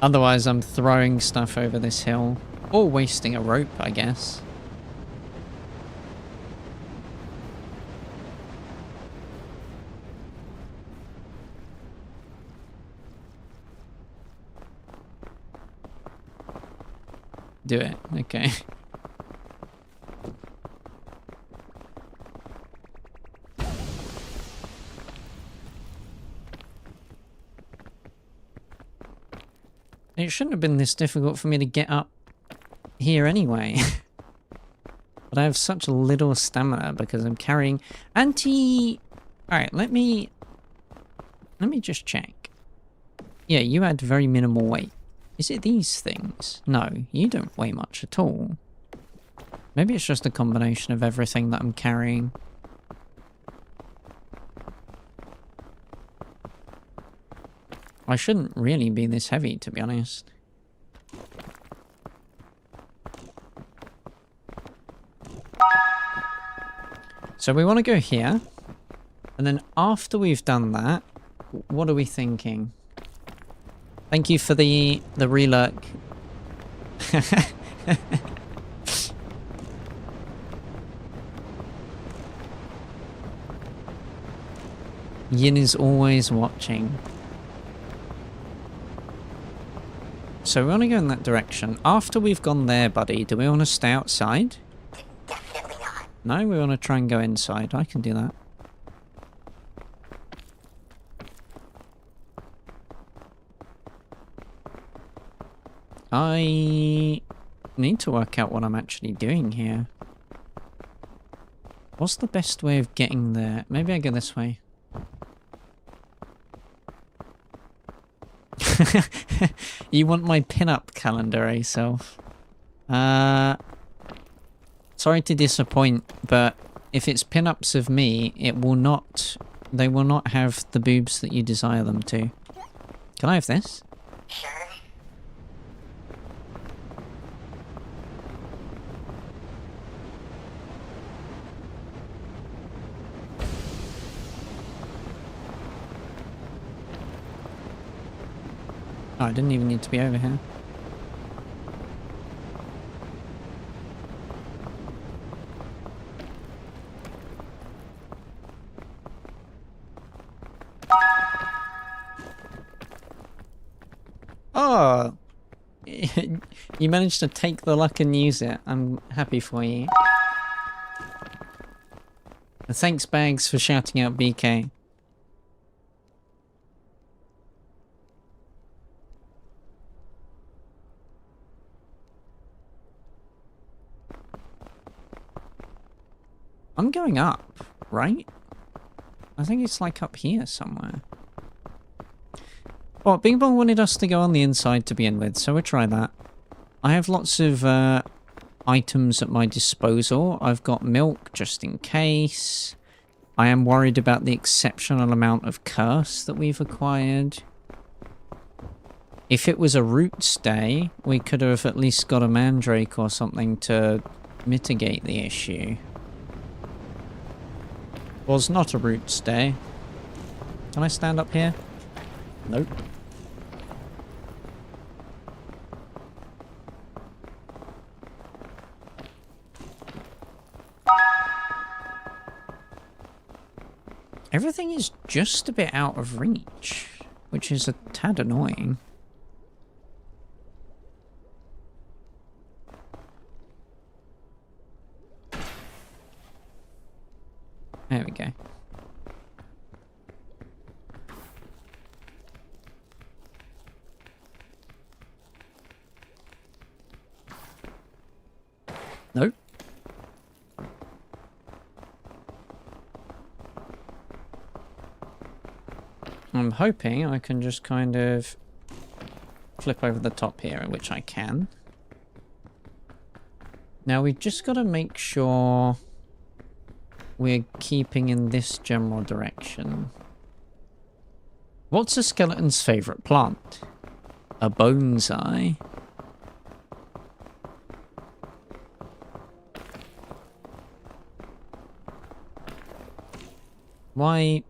Otherwise, I'm throwing stuff over this hill. Or wasting a rope, I guess. Do it. Okay. It shouldn't have been this difficult for me to get up here anyway. But I have such little stamina because I'm carrying anti... Alright, let me just check. Yeah, you had very minimal weight. Is it these things? No, you don't weigh much at all. Maybe it's just a combination of everything that I'm carrying. I shouldn't really be this heavy, to be honest. So we want to go here. And then after we've done that, what are we thinking? Thank you for the relurk. Yin is always watching. So we want to go in that direction. After we've gone there, buddy, do we want to stay outside? Definitely not. No, we want to try and go inside. I can do that. I need to work out what I'm actually doing here. What's the best way of getting there? Maybe I go this way. You want my pin-up calendar, eh, self? Sorry to disappoint, but if it's pin-ups of me, it will not... They will not have the boobs that you desire them to. Can I have this? Sure. Oh, I didn't even need to be over here. Oh! You managed to take the luck and use it. I'm happy for you. Thanks, Bags, for shouting out BK. I'm going up, right? I think it's like up here somewhere. Well, Bing Bong wanted us to go on the inside to begin with, so we'll try that. I have lots of items at my disposal. I've got milk just in case. I am worried about the exceptional amount of curse that we've acquired. If it was a root stay, we could have at least got a mandrake or something to mitigate the issue. Was not a root stay. Can I stand up here? Nope. Everything is just a bit out of reach, which is a tad annoying. There we go. Nope. I'm hoping I can just kind of flip over the top here, which I can. Now we've just got to make sure we're keeping in this general direction. What's a skeleton's favourite plant? A bonsai. Why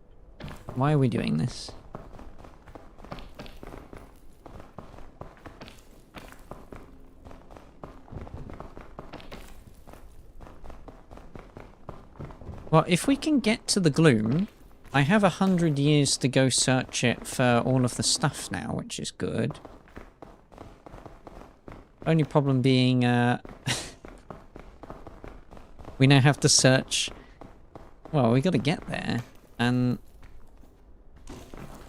are we doing this? Well, if we can get to the gloom, I have 100 years to go search it for all of the stuff now, which is good. Only problem being, we now have to search... Well, we got to get there, and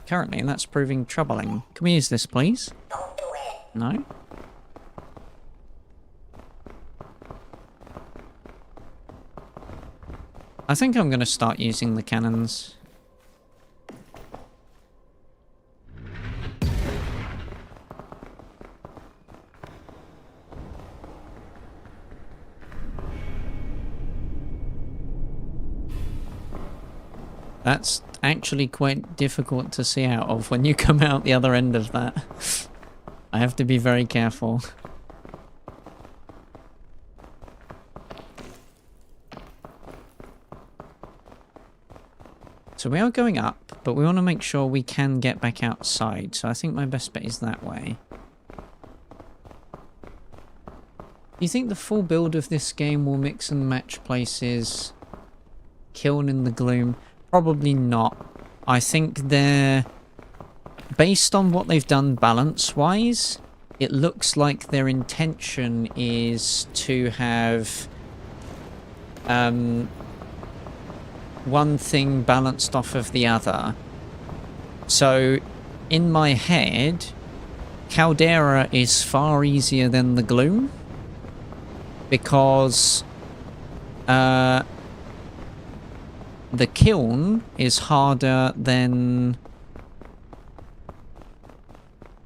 currently that's proving troubling. Can we use this, please? Don't do it. No? I think I'm going to start using the cannons. That's actually quite difficult to see out of when you come out the other end of that. I have to be very careful. So we are going up, but we want to make sure we can get back outside. So I think my best bet is that way. Do you think the full build of this game will mix and match places? Kiln in the gloom? Probably not. I think they're... Based on what they've done balance-wise, it looks like their intention is to have one thing balanced off of the other. So in my head, Caldera is far easier than the Gloom because the Kiln is harder than...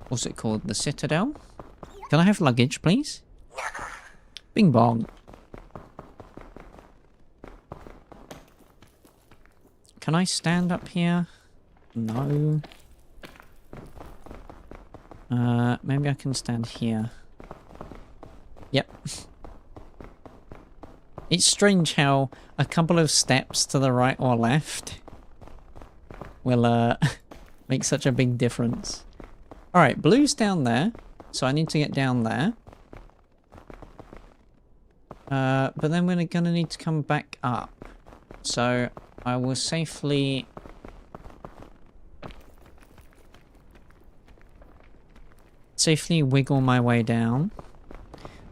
What's it called? The Citadel? Can I have luggage, please? Bing bong. Can I stand up here? No. Maybe I can stand here. Yep. It's strange how a couple of steps to the right or left will make such a big difference. Alright, blue's down there, so I need to get down there. But then we're gonna need to come back up. So I will safely... wiggle my way down.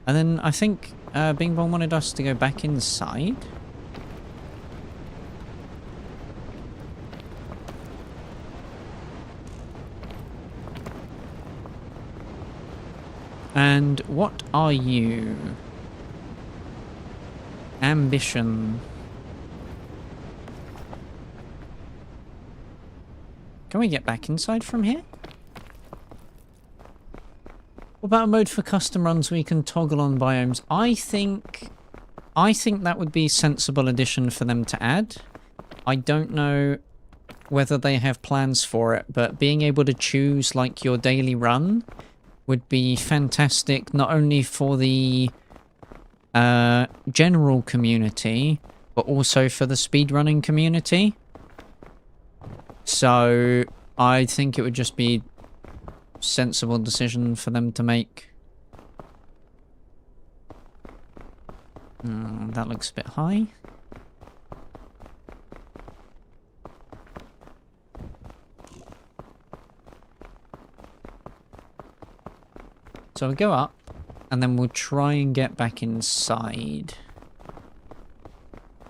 And then I think Bing Bong wanted us to go back inside. And what are you? Ambition. Can we get back inside from here? What about a mode for custom runs where you can toggle on biomes? I think that would be a sensible addition for them to add. I don't know whether they have plans for it, but being able to choose like your daily run would be fantastic, not only for the general community, but also for the speedrunning community. So I think it would just be sensible decision for them to make. That looks a bit high. So we'll go up and then we'll try and get back inside.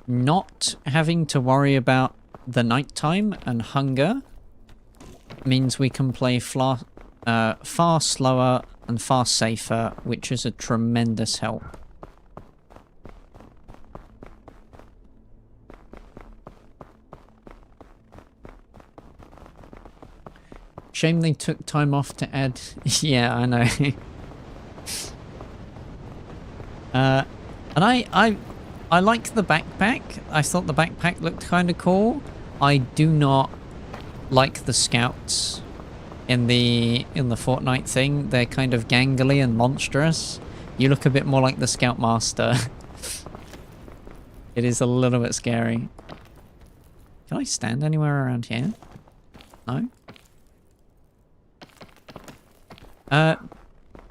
Not having to worry about the nighttime and hunger means we can play far slower and far safer, which is a tremendous help. Shame they took time off to add... Yeah, I know. And I like the backpack. I thought the backpack looked kind of cool. I do not like the scouts in the Fortnite thing. They're kind of gangly and monstrous. You look a bit more like the Scoutmaster. It is a little bit scary. Can I stand anywhere around here? No?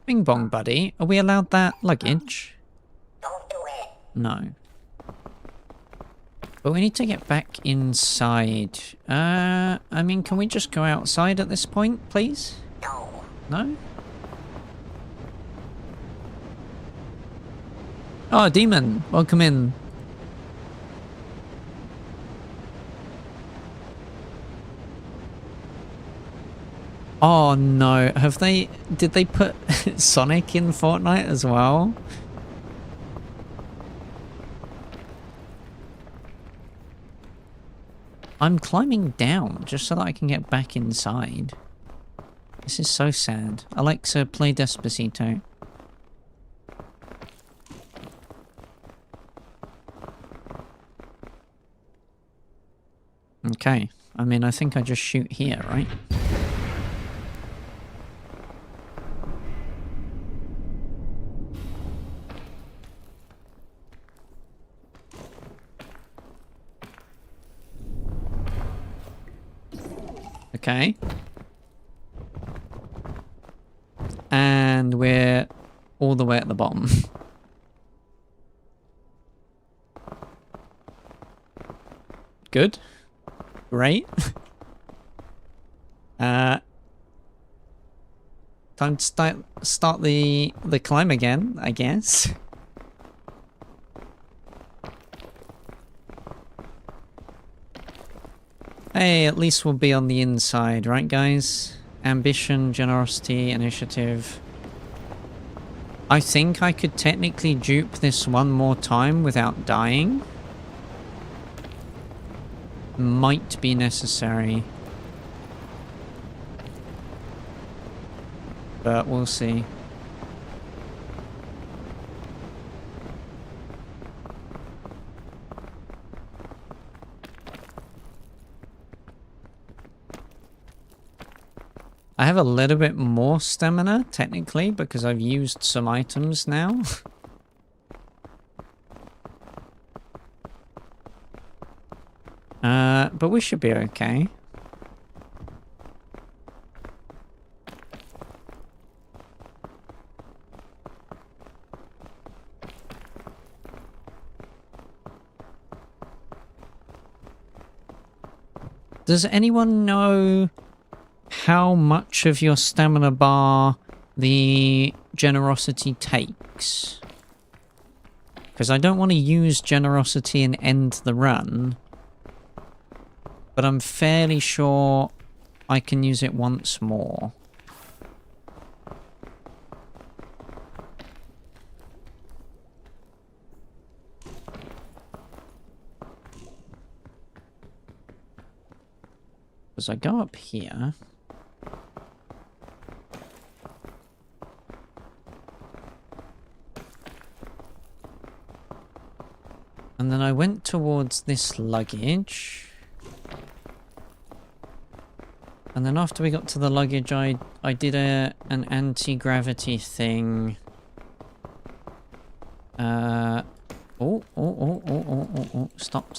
Bing bong, buddy. Are we allowed that luggage? Don't do it. No. But we need to get back inside. I mean, can we just go outside at this point, please? No. No? Oh, demon. Welcome in. Oh no, did they put Sonic in Fortnite as well? I'm climbing down just so that I can get back inside. This is so sad. Alexa, play Despacito. Okay, I mean, I think I just shoot here, right? Okay. And we're all the way at the bottom. Good. Great. Time Time to start the climb again, I guess. Hey, at least we'll be on the inside, right guys? Ambition, generosity, initiative. I think I could technically dupe this one more time without dying. Might be necessary. But we'll see. I have a little bit more stamina, technically, because I've used some items now. But we should be okay. Does anyone know how much of your stamina bar the generosity takes? Because I don't want to use generosity and end the run, but I'm fairly sure I can use it once more. As I go up here... And then I went towards this luggage. And then after we got to the luggage, I did an anti-gravity thing. Oh. Stop.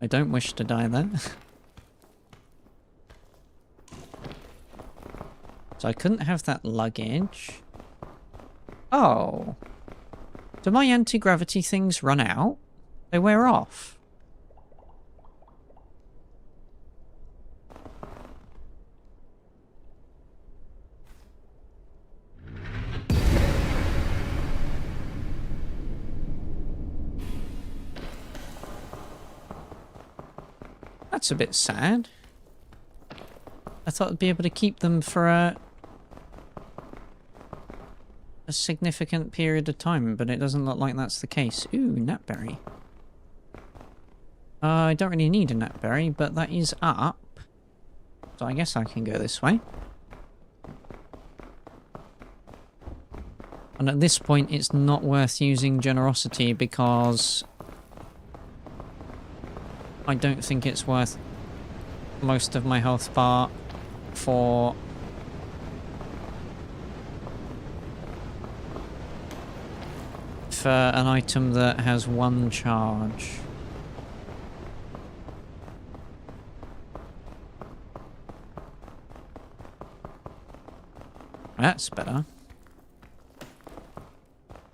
I don't wish to die there. So I couldn't have that luggage. Oh. Do my anti-gravity things run out? They wear off. That's a bit sad. I thought I'd be able to keep them for a significant period of time, but it doesn't look like that's the case. Ooh, gnatberry. I don't really need a gnatberry, but that is up. So I guess I can go this way. And at this point, it's not worth using generosity because I don't think it's worth most of my health bar for an item that has one charge. That's better.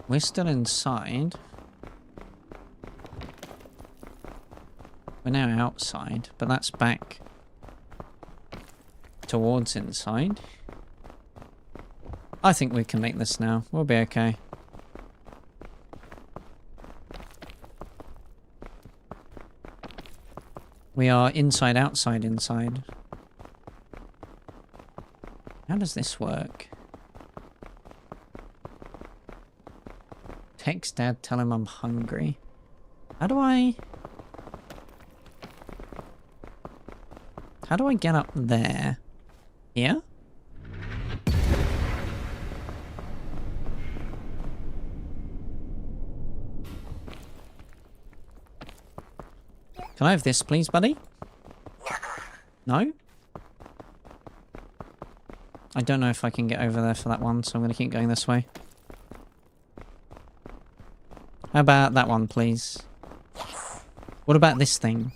We're still inside. We're now outside, but that's back towards inside. I think we can make this now. We'll be okay. We are inside, outside, inside. How does this work? Text Dad, tell him I'm hungry. How do I get up there? Here? Can I have this, please, buddy? No? I don't know if I can get over there for that one, so I'm going to keep going this way. How about that one, please? Yes. What about this thing?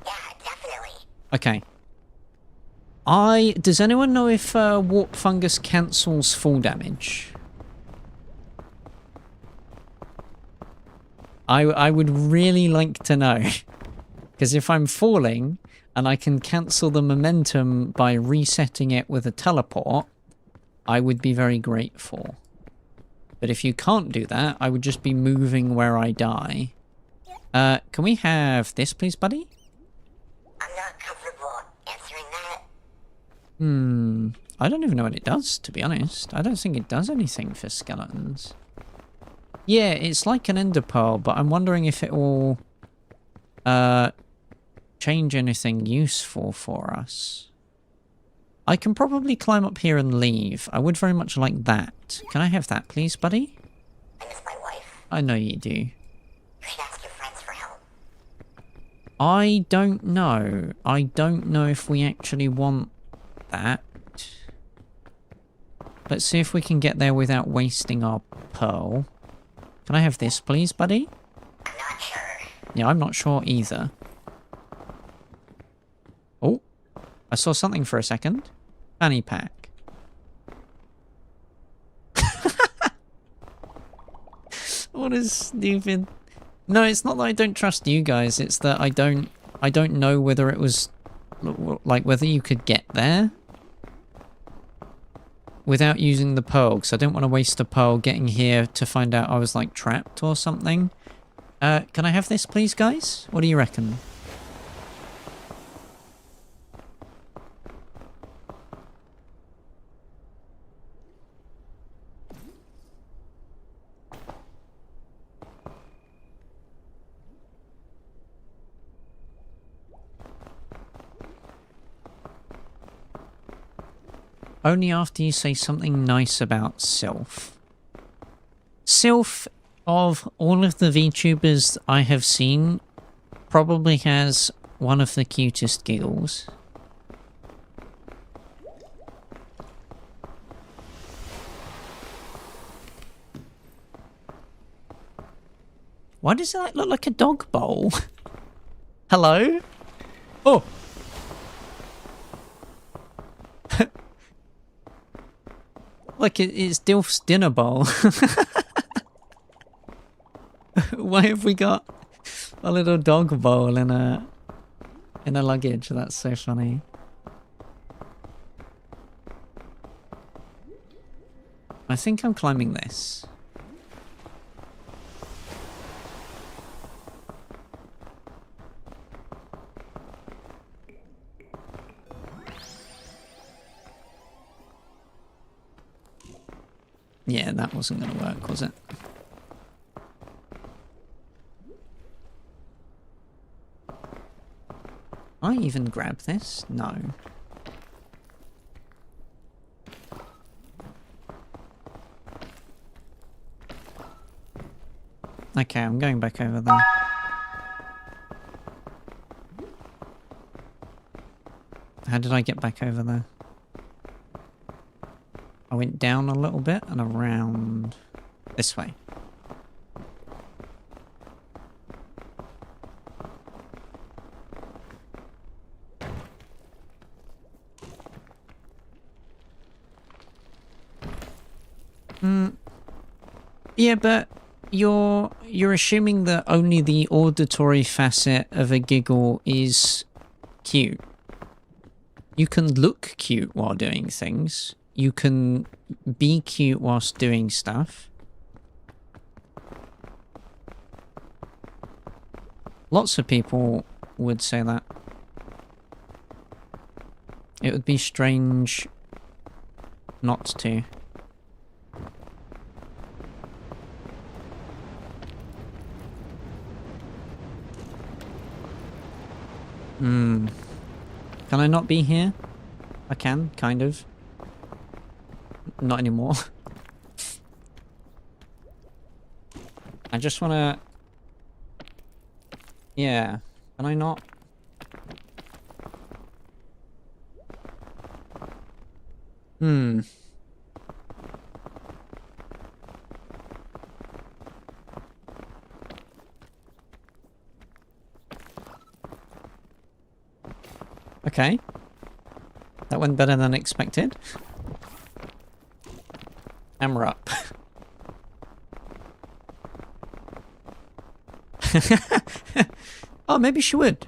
Yeah, definitely. Okay. Does anyone know if warp fungus cancels fall damage? I would really like to know. Because if I'm falling and I can cancel the momentum by resetting it with a teleport, I would be very grateful. But if you can't do that, I would just be moving where I die. Can we have this, please, buddy? I'm not comfortable answering that. I don't even know what it does, to be honest. I don't think it does anything for skeletons. Yeah, it's like an ender pearl, but I'm wondering if it will change anything useful for us. I can probably climb up here and leave. I would very much like that. Can I have that, please, buddy? I miss my wife. I know you do. You should ask your friends for help. I don't know. I don't know if we actually want that. Let's see if we can get there without wasting our pearl. Can I have this, please, buddy? I'm not sure. Yeah, I'm not sure either. Oh, I saw something for a second. Fanny pack. What is stupid? No, it's not that I don't trust you guys. It's that I don't know whether it was like whether you could get there without using the pearl, because I don't want to waste a pearl getting here to find out I was like trapped or something. Can I have this, please, guys? What do you reckon? Only after you say something nice about Sylph. Sylph, of all of the VTubers I have seen, probably has one of the cutest giggles. Why does it look like a dog bowl? Hello? Oh! Like it's Dilf's dinner bowl. Why have we got a little dog bowl in a luggage? That's so funny. I think I'm climbing this. Yeah, that wasn't going to work, was it? I even grab this? No. Okay, I'm going back over there. How did I get back over there? I went down a little bit and around this way. Yeah, but you're assuming that only the auditory facet of a giggle is cute. You can look cute while doing things. You can be cute whilst doing stuff. Lots of people would say that. It would be strange not to. Can I not be here? I can, kind of. Not anymore. I just wanna... Yeah. Can I not? Okay. That went better than expected. And we're up. Oh, maybe she would.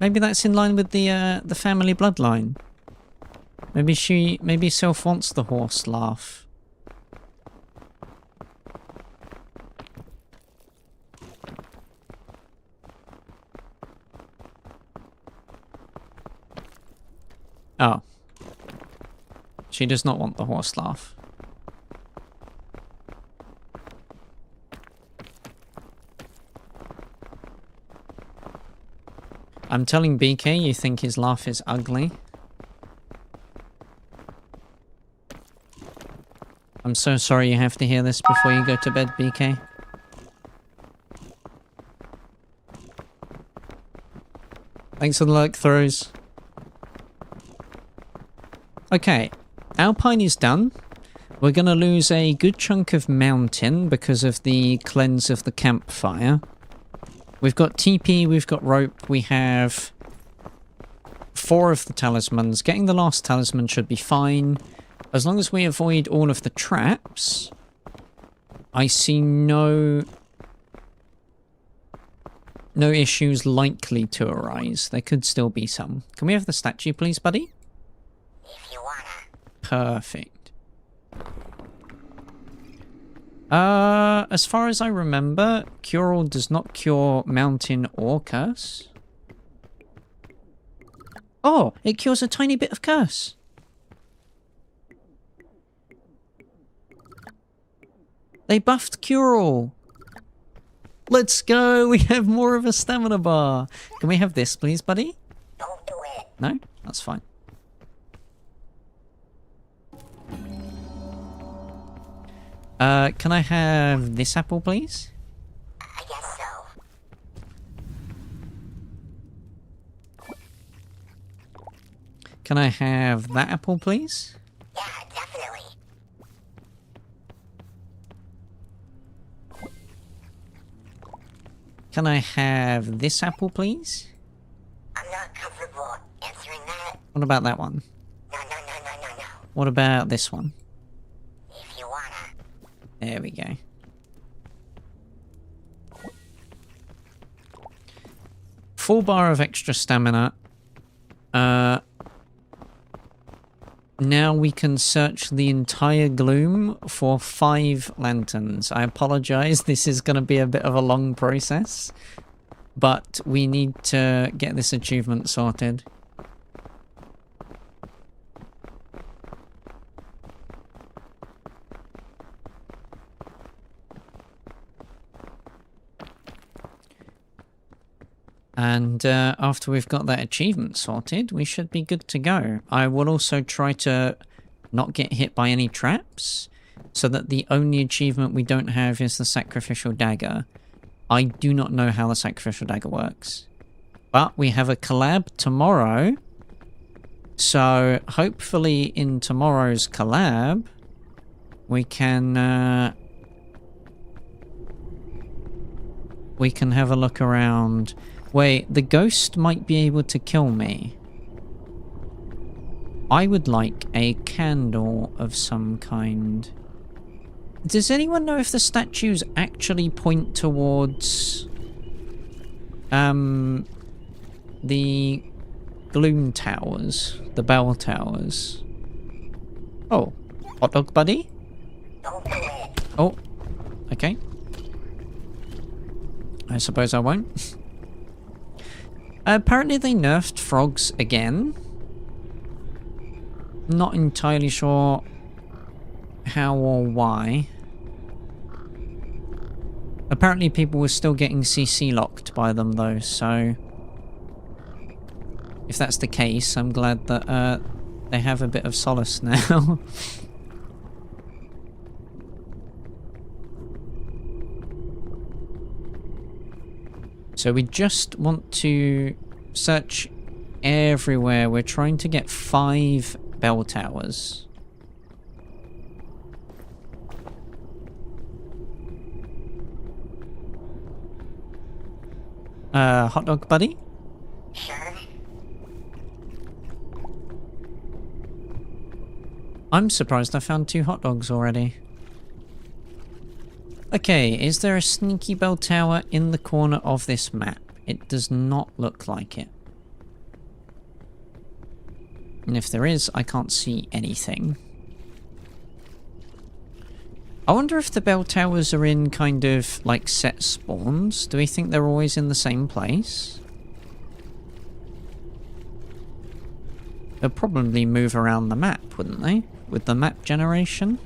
Maybe that's in line with the family bloodline. Maybe Sylph wants the horse laugh. Oh. She does not want the horse laugh. I'm telling BK you think his laugh is ugly. I'm so sorry you have to hear this before you go to bed, BK. Thanks for the lurk throws. Okay, Alpine is done. We're going to lose a good chunk of mountain because of the cleanse of the campfire. We've got TP, we've got rope, we have 4 of the talismans. Getting the last talisman should be fine. As long as we avoid all of the traps, I see no issues likely to arise. There could still be some. Can we have the statue, please, buddy? If you wanna. Perfect. As far as I remember, Cure-All does not cure mountain or curse. Oh, it cures a tiny bit of curse. They buffed Cure-All. Let's go. We have more of a stamina bar. Can we have this, please, buddy? Don't do it. No? That's fine. Can I have this apple, please? I guess so. Can I have that apple, please? Yeah, definitely. Can I have this apple, please? I'm not comfortable answering that. What about that one? No. What about this one? If you wanna. There we go. Full bar of extra stamina. Now we can search the entire gloom for 5 lanterns. I apologize, this is going to be a bit of a long process, but we need to get this achievement sorted. And after we've got that achievement sorted, we should be good to go. I will also try to not get hit by any traps, so that the only achievement we don't have is the sacrificial dagger. I do not know how the sacrificial dagger works. But we have a collab tomorrow, so hopefully in tomorrow's collab, we can have a look around. Wait, the ghost might be able to kill me. I would like a candle of some kind. Does anyone know if the statues actually point towards the gloom towers, the bell towers? Oh, hot dog buddy? Don't do it. Oh, okay. I suppose I won't. Apparently they nerfed frogs again. Not entirely sure how or why. Apparently people were still getting CC locked by them though, so if that's the case, I'm glad that they have a bit of solace now. So we just want to search everywhere. We're trying to get 5 bell towers. Hot dog buddy? Sure. I'm surprised I found 2 hot dogs already. Okay, is there a sneaky bell tower in the corner of this map? It does not look like it. And if there is, I can't see anything. I wonder if the bell towers are in kind of like set spawns. Do we think they're always in the same place? They'll probably move around the map, wouldn't they? With the map generation?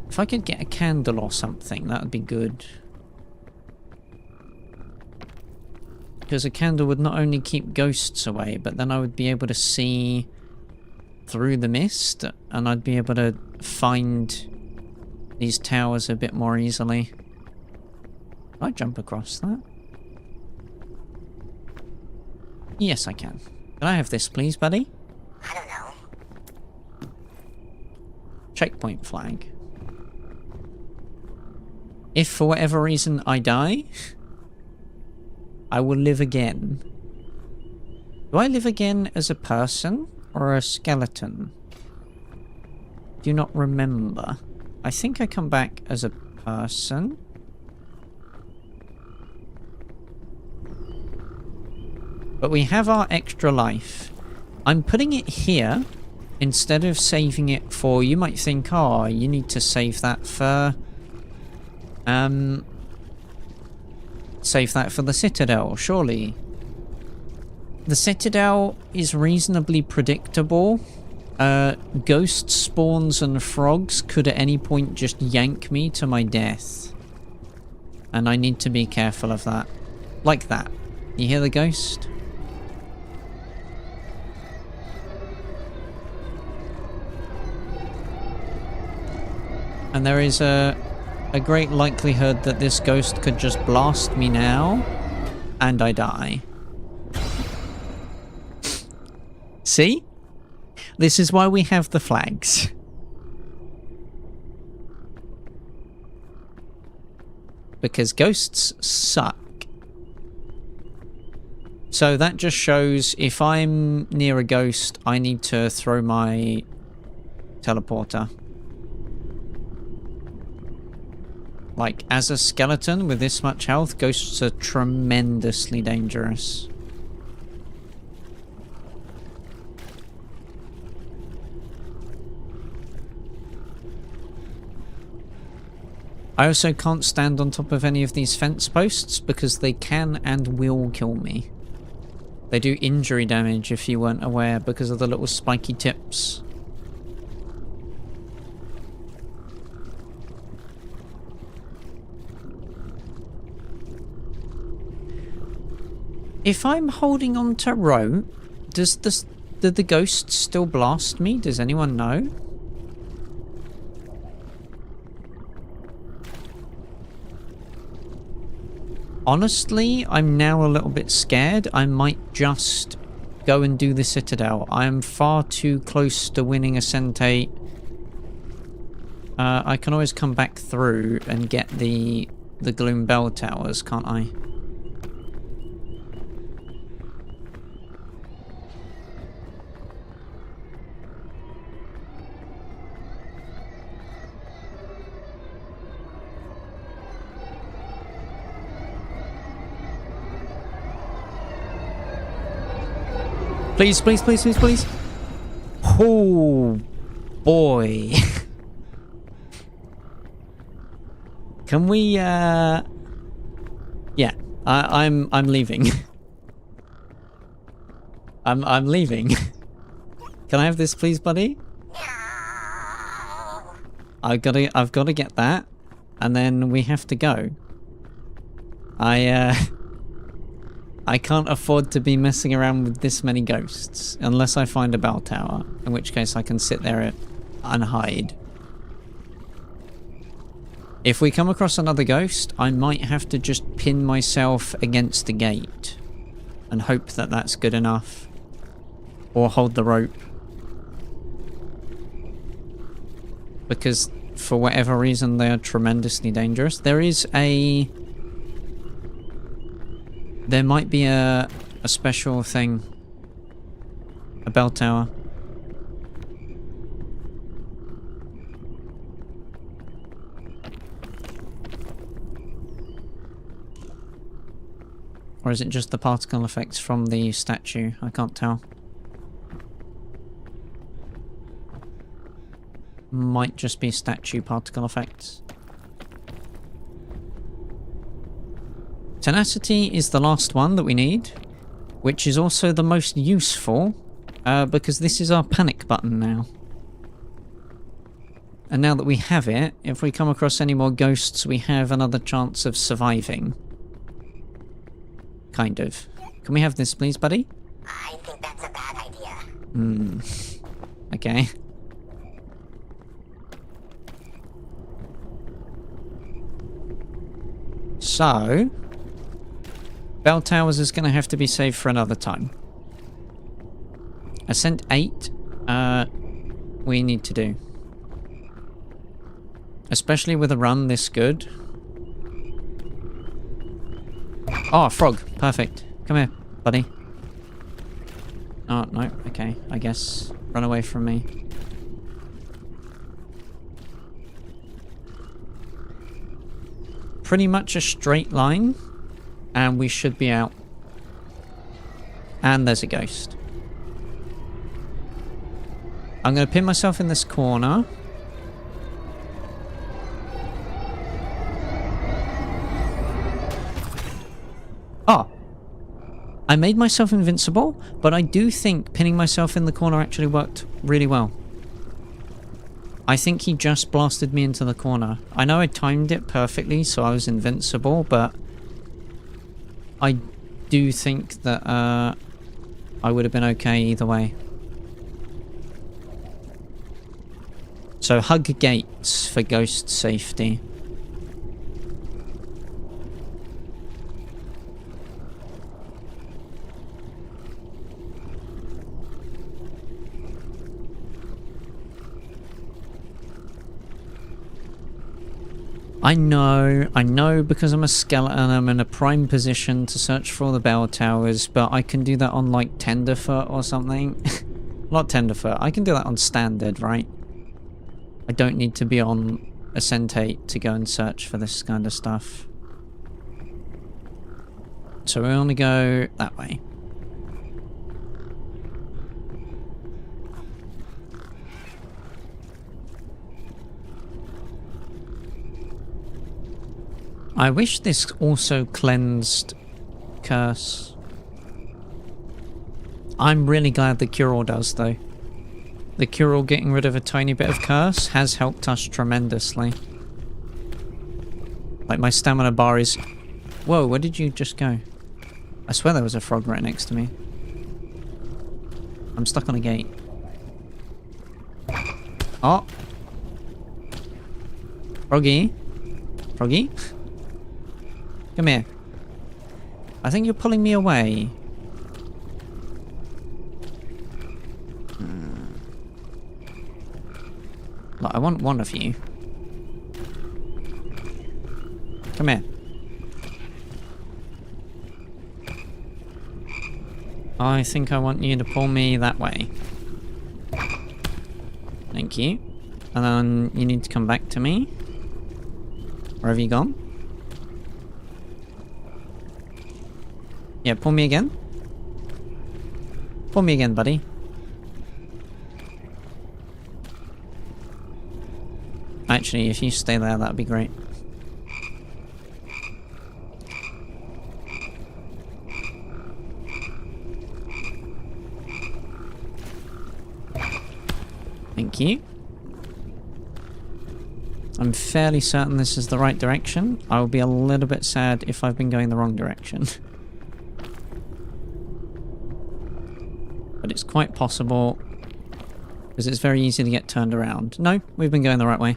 If I could get a candle or something, that would be good. Because a candle would not only keep ghosts away, but then I would be able to see through the mist, and I'd be able to find these towers a bit more easily. Can I jump across that? Yes, I can. Can I have this, please, buddy? I don't know. Checkpoint flag. If for whatever reason I die, I will live again. Do I live again as a person or a skeleton? Do not remember. I think I come back as a person. But we have our extra life. I'm putting it here instead of saving it for... You might think, oh, you need to save that for... Save that for the Citadel, surely. The Citadel is reasonably predictable. Ghost spawns and frogs could at any point just yank me to my death. And I need to be careful of that. Like that. You hear the ghost? And there is a great likelihood that this ghost could just blast me now, and I die. See? This is why we have the flags. Because ghosts suck. So that just shows if I'm near a ghost, I need to throw my teleporter. Like, as a skeleton with this much health, ghosts are tremendously dangerous. I also can't stand on top of any of these fence posts because they can and will kill me. They do injury damage if you weren't aware because of the little spiky tips. If I'm holding on to rope, did the ghost still blast me? Does anyone know? Honestly, I'm now a little bit scared. I might just go and do the Citadel. I am far too close to winning Ascent 8. I can always come back through and get the Gloom Bell Towers, can't I? Please, please, please, please, please. Oh, boy. Can we, yeah. I'm leaving. I'm leaving. Can I have this, please, buddy? No. I've got to get that. And then we have to go. I can't afford to be messing around with this many ghosts unless I find a bell tower, in which case I can sit there and hide. If we come across another ghost, I might have to just pin myself against the gate and hope that that's good enough, or hold the rope. Because for whatever reason they are tremendously dangerous. There might be a special thing. A bell tower. Or is it just the particle effects from the statue? I can't tell. Might just be statue particle effects. Tenacity is the last one that we need, which is also the most useful, because this is our panic button now. And now that we have it, if we come across any more ghosts, we have another chance of surviving. Kind of. Can we have this, please, buddy? I think that's a bad idea. Okay. So, Bell Towers is going to have to be saved for another time. Ascent 8, we need to do. Especially with a run this good. Oh, frog. Perfect. Come here, buddy. Oh, no. Okay, I guess. Run away from me. Pretty much a straight line. And we should be out. And there's a ghost. I'm going to pin myself in this corner. Oh. I made myself invincible, but I do think pinning myself in the corner actually worked really well. I think he just blasted me into the corner. I know I timed it perfectly, so I was invincible, but I do think that I would have been okay either way. So hug gates for ghost safety. I know because I'm a skeleton, I'm in a prime position to search for all the bell towers, but I can do that on like tenderfoot or something. Not tenderfoot, I can do that on standard, right? I don't need to be on Ascent 8 to go and search for this kind of stuff. So we only go that way. I wish this also cleansed curse. I'm really glad the cure-all does, though. The cure-all getting rid of a tiny bit of curse has helped us tremendously. Like, my stamina bar is... Whoa, where did you just go? I swear there was a frog right next to me. I'm stuck on a gate. Oh! Froggy? Froggy? Come here. I think you're pulling me away. Look, I want one of you. Come here. I think I want you to pull me that way. Thank you. And then you need to come back to me. Where have you gone? Yeah, pull me again. Pull me again, buddy. Actually, if you stay there, that'd be great. Thank you. I'm fairly certain this is the right direction. I will be a little bit sad if I've been going the wrong direction. But it's quite possible, because it's very easy to get turned around. No, we've been going the right way.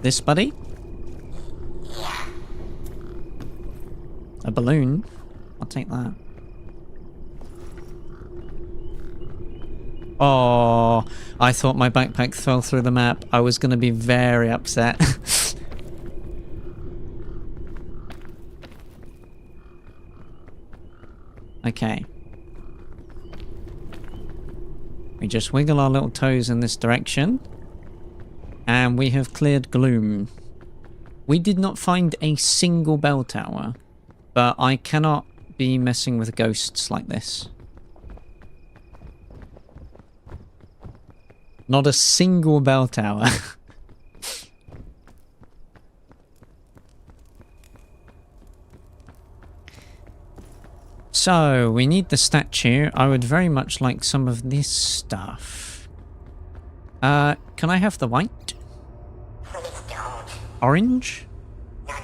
This, buddy? Yeah. A balloon? I'll take that. Oh, I thought my backpack fell through the map. I was going to be very upset. Okay. We just wiggle our little toes in this direction. And we have cleared gloom. We did not find a single bell tower, but I cannot be messing with ghosts like this. Not a single bell tower. So, we need the statue. I would very much like some of this stuff. Can I have the white? Please don't. Orange? No.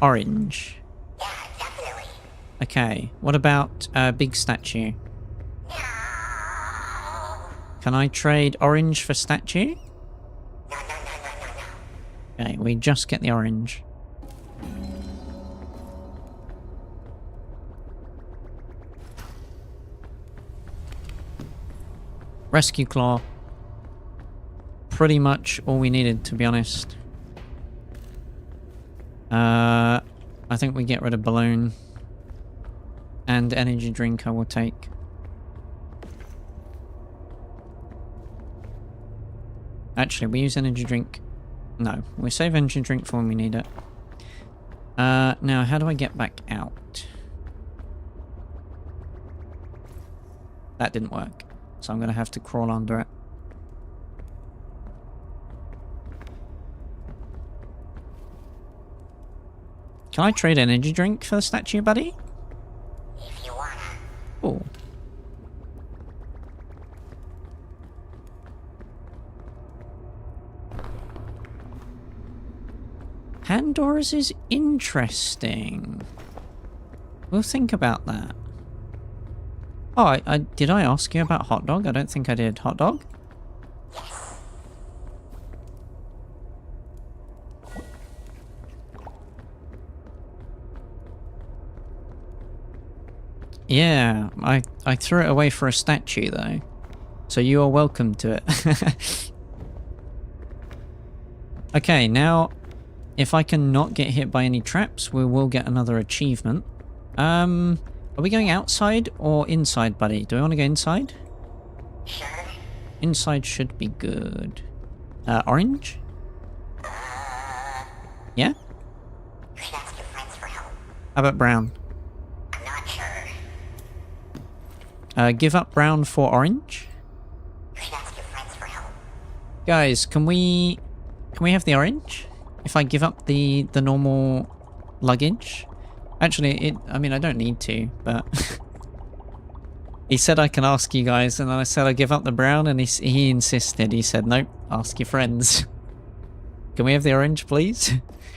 Orange. Yeah, definitely. Okay, what about big statue? No. Can I trade orange for statue? No. Okay, we just get the orange. Rescue claw. Pretty much all we needed, to be honest. I think we get rid of balloon. And energy drink I will take. Actually, we use energy drink. No, we save energy drink for when we need it. Now, how do I get back out? That didn't work. So I'm going to have to crawl under it. Can I trade energy drink for the statue, buddy? If you wanna. Oh. Pandora's is interesting. We'll think about that. Oh, I did I ask you about hot dog? I don't think I did. Hot dog? Yeah, I threw it away for a statue though. So you are welcome to it. Okay, now if I can not get hit by any traps, we will get another achievement. Are we going outside or inside, buddy? Do I want to go inside? Sure. Inside should be good. Orange? Yeah? You should ask your friends for help. How about brown? I'm not sure. Give up brown for orange? You should ask your friends for help. Guys, can we have the orange? If I give up the normal luggage? Actually, I mean, I don't need to, but... He said I can ask you guys, and then I said I give up the brown, and he insisted. He said, nope, ask your friends. Can we have the orange, please?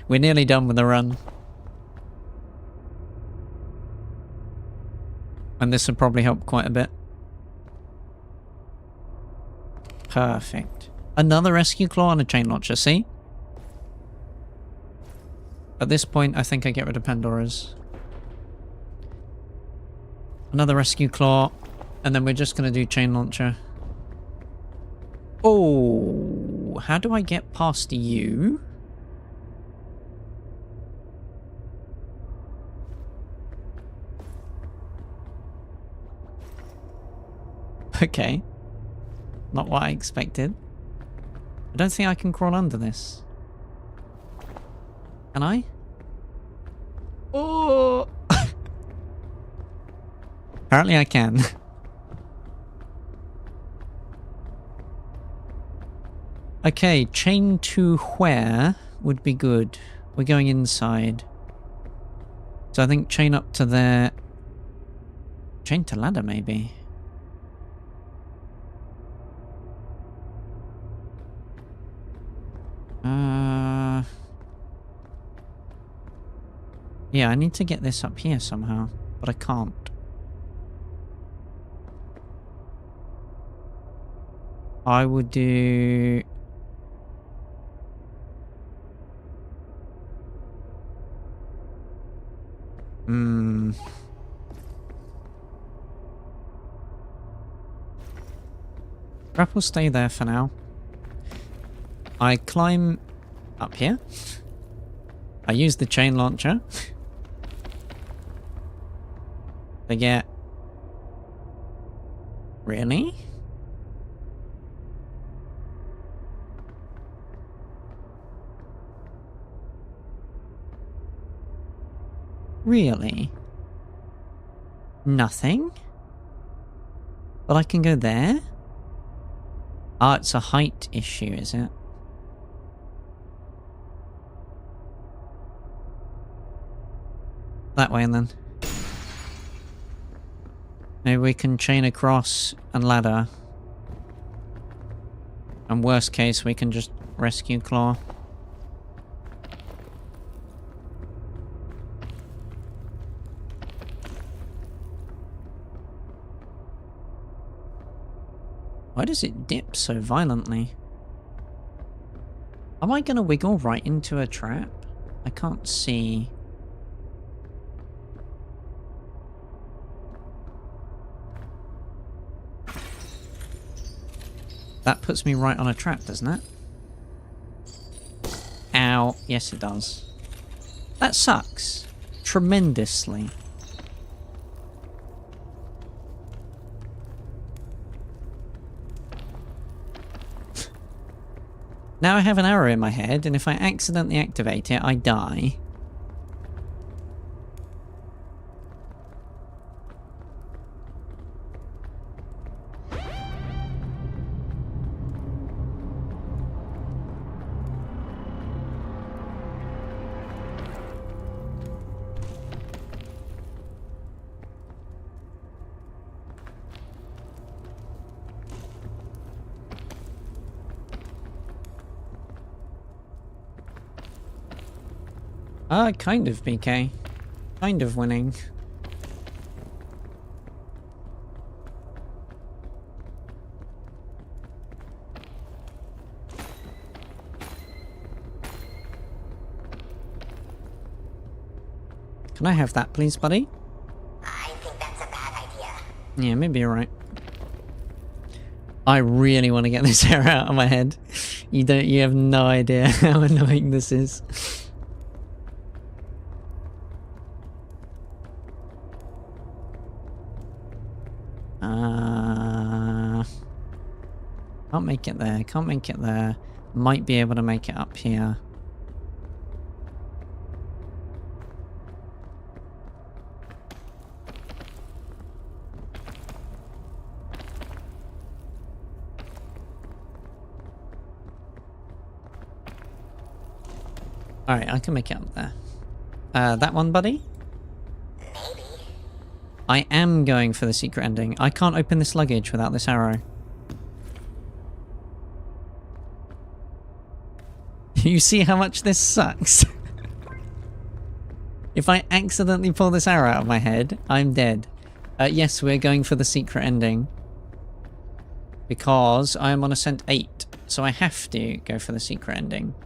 We're nearly done with the run. And this would probably help quite a bit. Perfect. Another rescue claw and a chain launcher, see? At this point, I think I get rid of Pandora's. Another rescue claw, and then we're just going to do chain launcher. Oh, how do I get past you? Okay. Not what I expected. I don't think I can crawl under this. Can I? Oh! Apparently I can. Okay, chain to where would be good? We're going inside. So I think chain up to there. Chain to ladder, maybe. Yeah, I need to get this up here somehow, but I can't. I would do... Wrap will stay there for now. I climb up here. I use the chain launcher. They get... Really? Really? Nothing? But I can go there? Ah, it's a height issue, is it? That way, and then. Maybe we can chain across and ladder. And worst case, we can just rescue Claw. Why does it dip so violently? Am I gonna wiggle right into a trap? I can't see. That puts me right on a trap, doesn't it? Ow. Yes, it does. That sucks. Tremendously. Now I have an arrow in my head, and if I accidentally activate it, I die. Kind of, BK. Kind of winning. Can I have that, please, buddy? I think that's a bad idea. Yeah, maybe you're right. I really want to get this hair out of my head. You have no idea how annoying this is. Can't make it there, can't make it there. Might be able to make it up here. Alright, I can make it up there. That one, buddy? Maybe. I am going for the secret ending. I can't open this luggage without this arrow. You see how much this sucks? If I accidentally pull this arrow out of my head, I'm dead. Yes, we're going for the secret ending. Because I am on Ascent 8, so I have to go for the secret ending.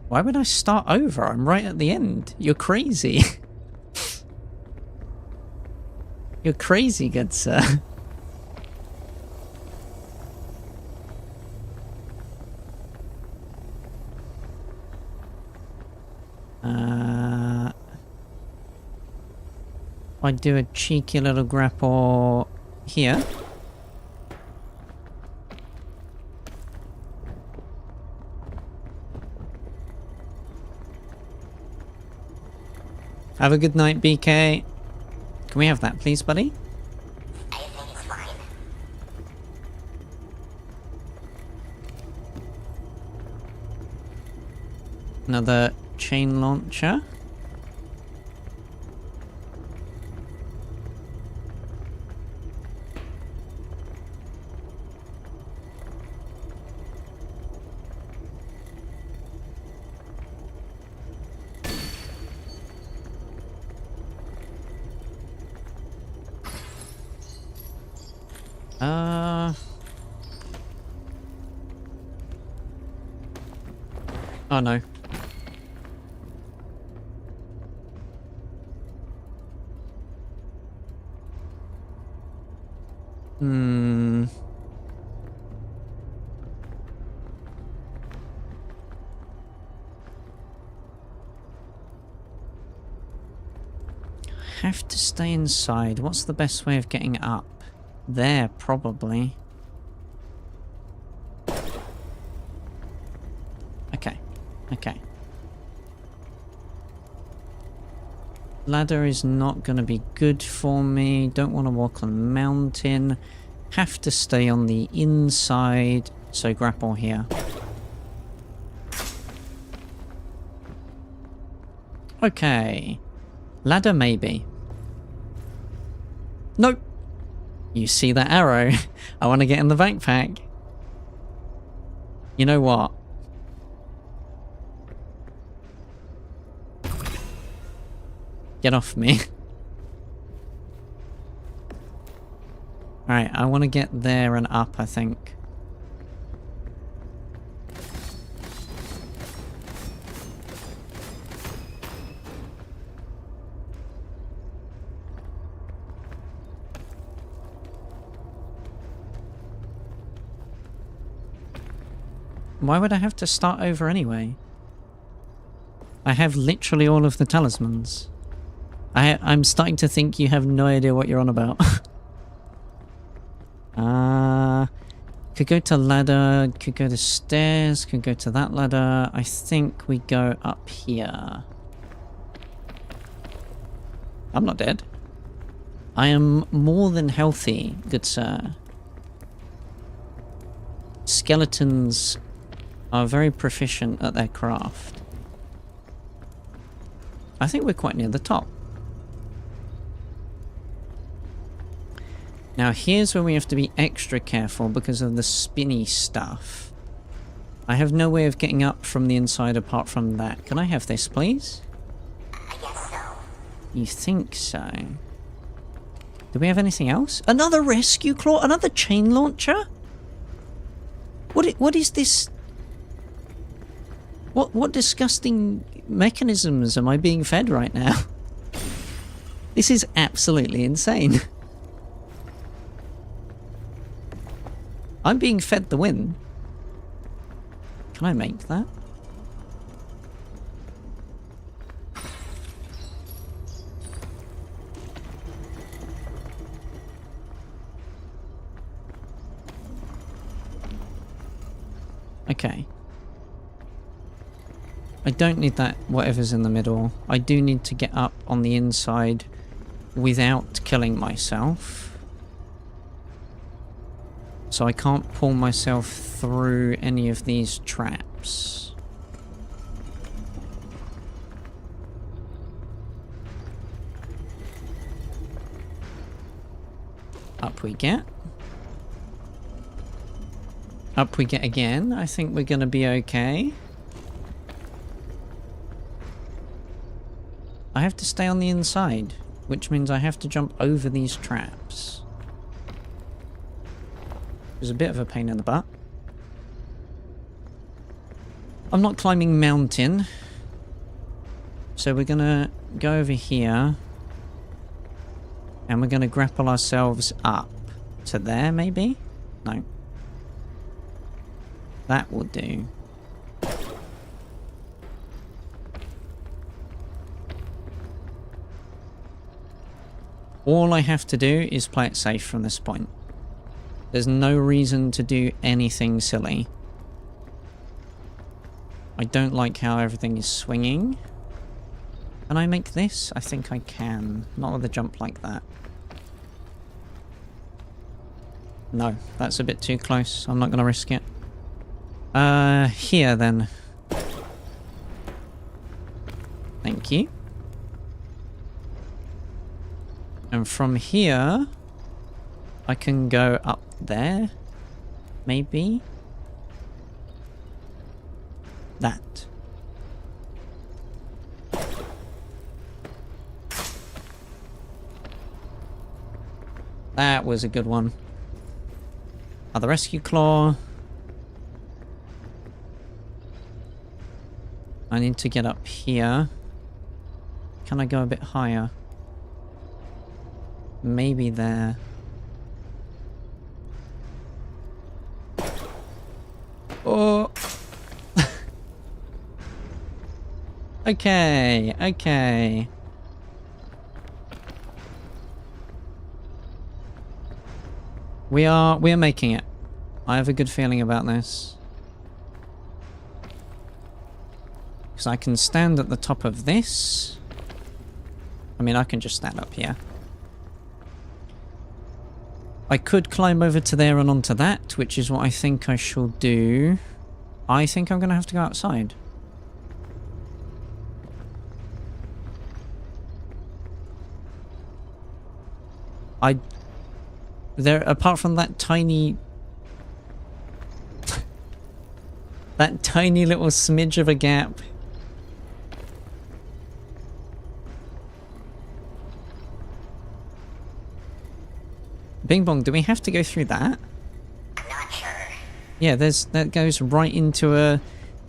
Why would I start over? I'm right at the end. You're crazy. You're crazy, good sir. I do a cheeky little grapple here. Have a good night, BK. Can we have that, please, buddy? I think it's fine. Another chain launcher. Oh no. Have to stay inside. What's the best way of getting up? there, probably. Okay. Okay. Ladder is not going to be good for me. Don't want to walk on the mountain. Have to stay on the inside. So grapple here. Okay. Ladder maybe. Nope. You see that arrow? I want to get in the backpack. You know what? Get off me. Alright, I want to get there and up, I think. Why would I have to start over anyway? I have literally all of the talismans. I'm starting to think you have no idea what you're on about. Could go to ladder, could go to stairs, could go to that ladder. I think we go up here. I'm not dead. I am more than healthy, good sir. Skeletons are very proficient at their craft. I think we're quite near the top. Now here's where we have to be extra careful because of the spinny stuff. I have no way of getting up from the inside apart from that. Can I have this, please? I guess so. You think so? Do we have anything else? Another rescue claw? Another chain launcher? What is this? What disgusting mechanisms am I being fed right now? This is absolutely insane. I'm being fed the wind. Can I make that? Okay. I don't need that whatever's in the middle. I do need to get up on the inside without killing myself. So I can't pull myself through any of these traps. Up we get. Up we get again. I think we're going to be okay. I have to stay on the inside, which means I have to jump over these traps. It's a bit of a pain in the butt. I'm not climbing mountain. So we're gonna go over here. And we're gonna grapple ourselves up to there, maybe? No. That will do. All I have to do is play it safe from this point. There's no reason to do anything silly. I don't like how everything is swinging. Can I make this? I think I can. Not with a jump like that. No, that's a bit too close. I'm not going to risk it. Here then. Thank you. And from here, I can go up there, maybe. That. That was a good one. Other rescue claw. I need to get up here. Can I go a bit higher? Maybe there. Oh. Okay, okay. We are making it. I have a good feeling about this. Because I can stand at the top of this. I mean, I can just stand up here. I could climb over to there and onto that, which is what I think I shall do. I think I'm going to have to go outside. Apart from that tiny... that tiny little smidge of a gap. Bing Bong, do we have to go through that? I'm not sure. Yeah, that goes right into a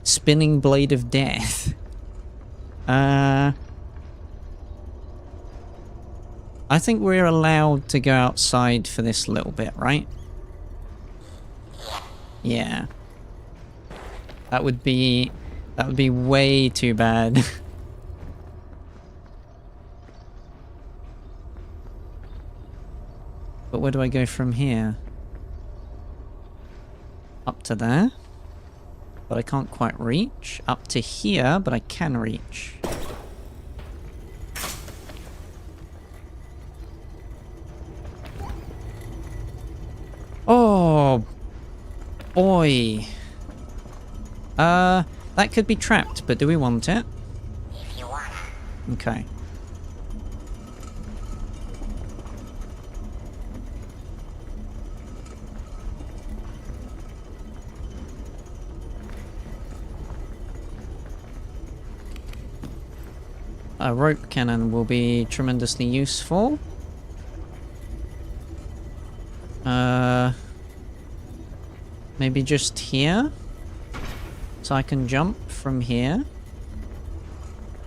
spinning blade of death. I think we're allowed to go outside for this little bit, right? Yeah. That would be way too bad. But where do I go from here? Up to there? But I can't quite reach. Up to here, but I can reach. Oh, boy. That could be trapped, but do we want it? If you wanna. Okay. A rope cannon will be tremendously useful. Maybe just here? So I can jump from here?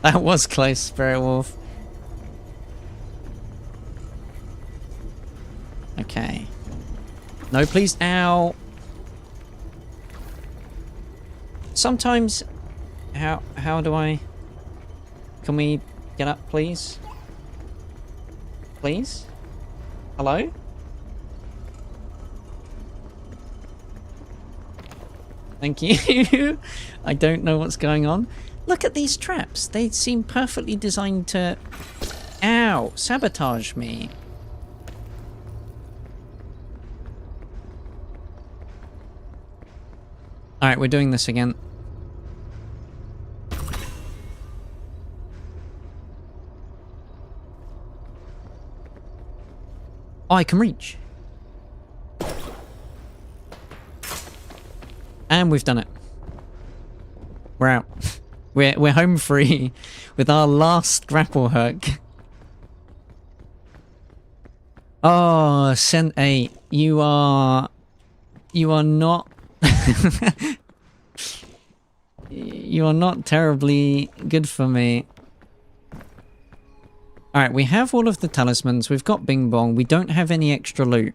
That was close, Spirit Wolf. Okay. No, please. Ow! Sometimes... How do I... Can we get up, please? Please? Hello? Thank you. I don't know what's going on. Look at these traps. They seem perfectly designed to... Ow! Sabotage me. Alright, we're doing this again. Oh, I can reach. And we've done it. We're out. We're home free with our last grapple hook. Oh, Ascent 8. You are not... you are not terribly good for me. Alright, we have all of the talismans. We've got Bing Bong. We don't have any extra loot.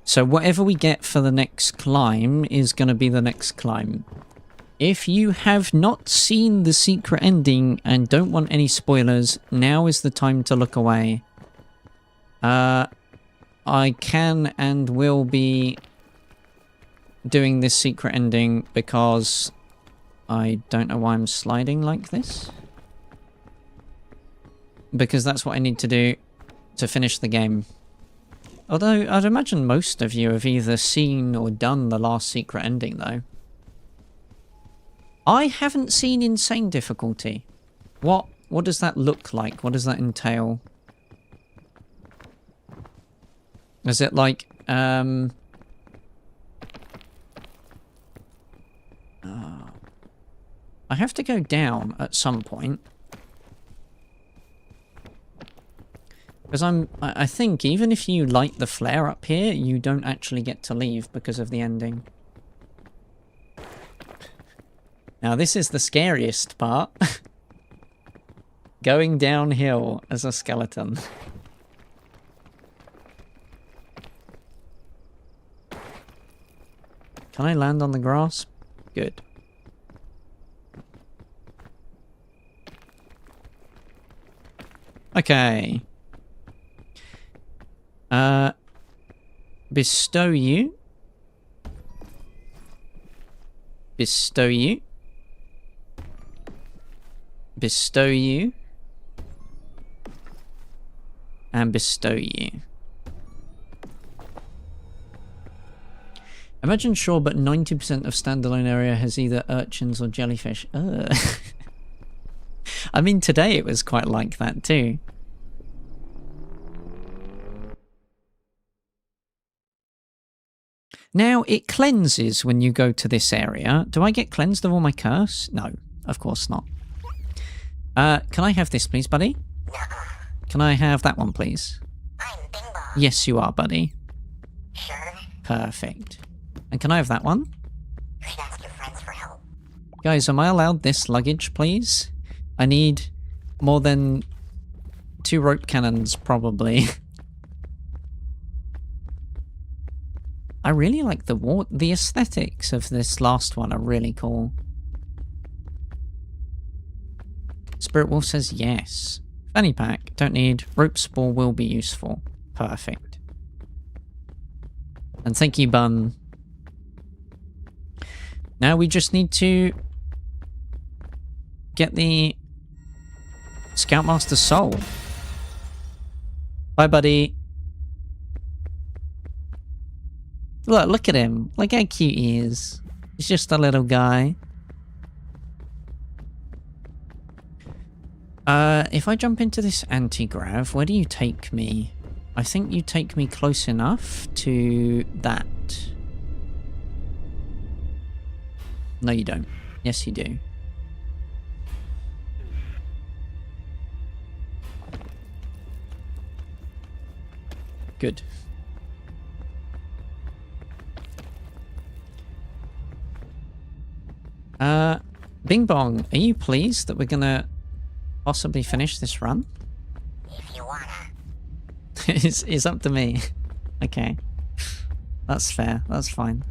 So whatever we get for the next climb is going to be the next climb. If you have not seen the secret ending and don't want any spoilers, now is the time to look away. I can and will be doing this secret ending because I don't know why I'm sliding like this. Because that's what I need to do to finish the game. Although, I'd imagine most of you have either seen or done the last secret ending, though. I haven't seen insane difficulty. What does that look like? What does that entail? Is it like, I have to go down at some point. Because I think even if you light the flare up here, you don't actually get to leave because of the ending. Now this is the scariest part. Going downhill as a skeleton. Can I land on the grass? Good. bestow you. Bestow you. Bestow you. And bestow you. Imagine shore, but 90% of standalone area has either urchins or jellyfish. Ugh. I mean, today it was quite like that too. Now, it cleanses when you go to this area. Do I get cleansed of all my curse? No, of course not. Can I have this, please, buddy? Can I have that one, please? I'm Bing Bong. Yes, you are, buddy. Sure. Perfect. And can I have that one? You should ask your friends for help. Guys, am I allowed this luggage, please? I need more than 2 rope cannons, probably. I really like the aesthetics of this last one are really cool. Spirit Wolf says yes. Fanny pack, don't need. Rope spool will be useful. Perfect. And thank you, Bun. Now we just need to get the Scoutmaster Soul. Bye, buddy. Look at him. Look how cute he is. He's just a little guy. If I jump into this anti-grav, where do you take me? I think you take me close enough to that. No, you don't. Yes, you do. Good. Bing Bong, are you pleased that we're gonna possibly finish this run? If you wanna. It's up to me. Okay. That's fair. That's fine.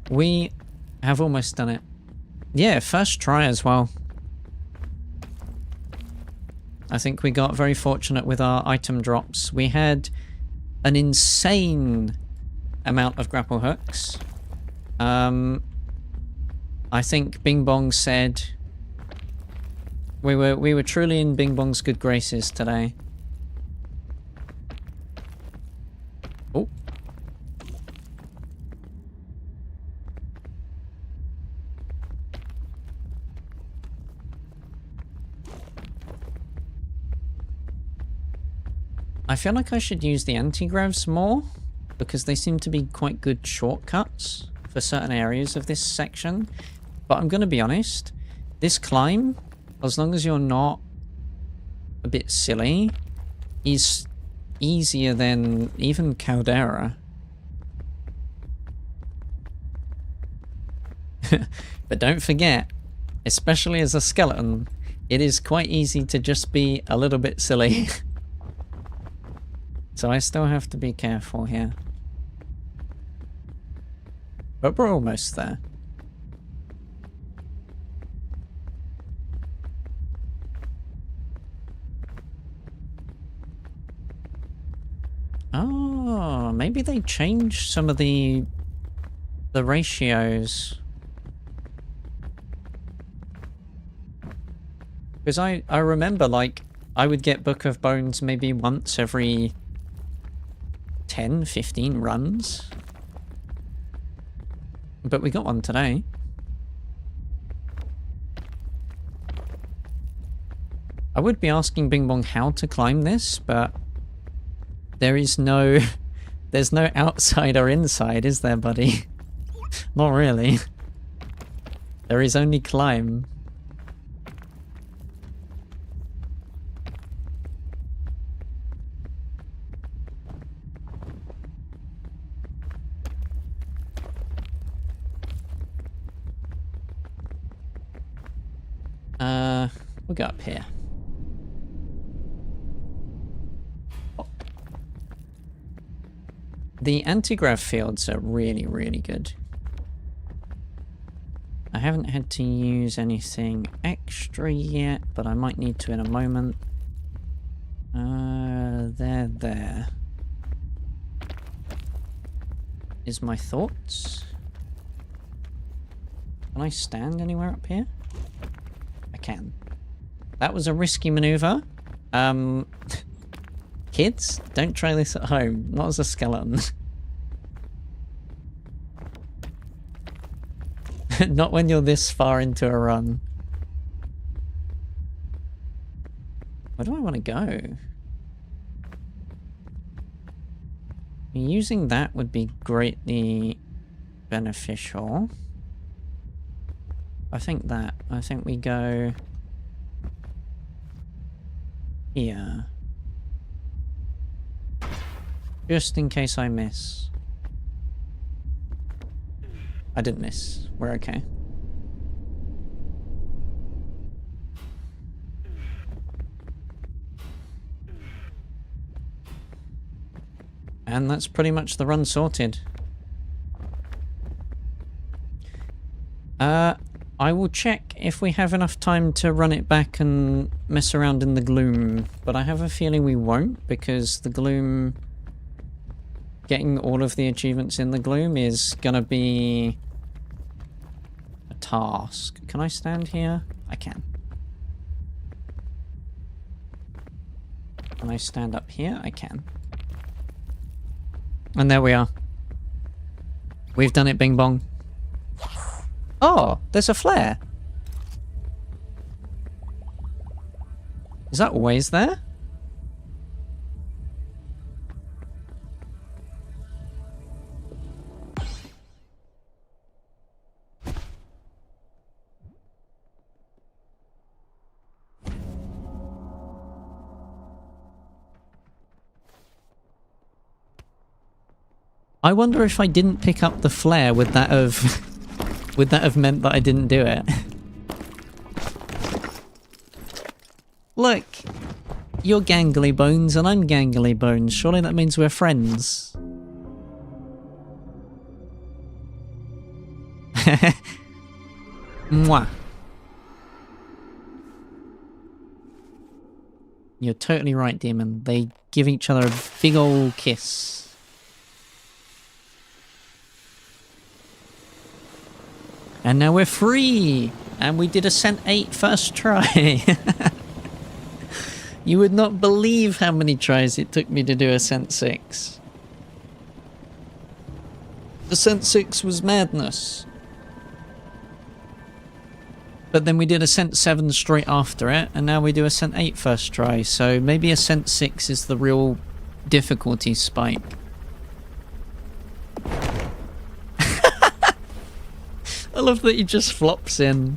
We have almost done it. Yeah, first try as well. I think we got very fortunate with our item drops. We had an insane amount of grapple hooks. I think Bing Bong said we were truly in Bing Bong's good graces today. Oh. I feel like I should use the anti-gravs more, because they seem to be quite good shortcuts for certain areas of this section. But I'm going to be honest, this climb, as long as you're not a bit silly, is easier than even Caldera. But don't forget, especially as a skeleton, it is quite easy to just be a little bit silly. So I still have to be careful here. But we're almost there. Oh, maybe they changed some of the ratios. Because I remember, like, I would get Book of Bones maybe once every 10, 15 runs. But we got one today. I would be asking Bing Bong how to climb this, but there is no... there's no outside or inside, is there, buddy? Not really. There is only climb. We'll go up here. Oh. The anti-grav fields are really, really good. I haven't had to use anything extra yet, but I might need to in a moment. There. Is my thoughts. Can I stand anywhere up here? I can. That was a risky maneuver. Kids, don't try this at home. Not as a skeleton. Not when you're this far into a run. Where do I want to go? Using that would be greatly beneficial. I think we go here. Just in case I miss. I didn't miss. We're okay. And that's pretty much the run sorted. I will check if we have enough time to run it back and mess around in the gloom, but I have a feeling we won't, because the gloom... Getting all of the achievements in the gloom is gonna be a task. Can I stand here? I can. Can I stand up here? I can. And there we are. We've done it, Bing Bong. Oh, there's a flare. Is that always there? I wonder if I didn't pick up the flare, would that have meant that I didn't do it? Look, you're gangly bones and I'm gangly bones. Surely that means we're friends. Mwah. You're totally right, Demon. They give each other a big old kiss. And now we're free! And we did Ascent 8 first try. You would not believe how many tries it took me to do Ascent 6. Ascent 6 was madness. But then we did Ascent 7 straight after it, and now we do Ascent 8 first try, so maybe Ascent 6 is the real difficulty spike. I love that he just flops in.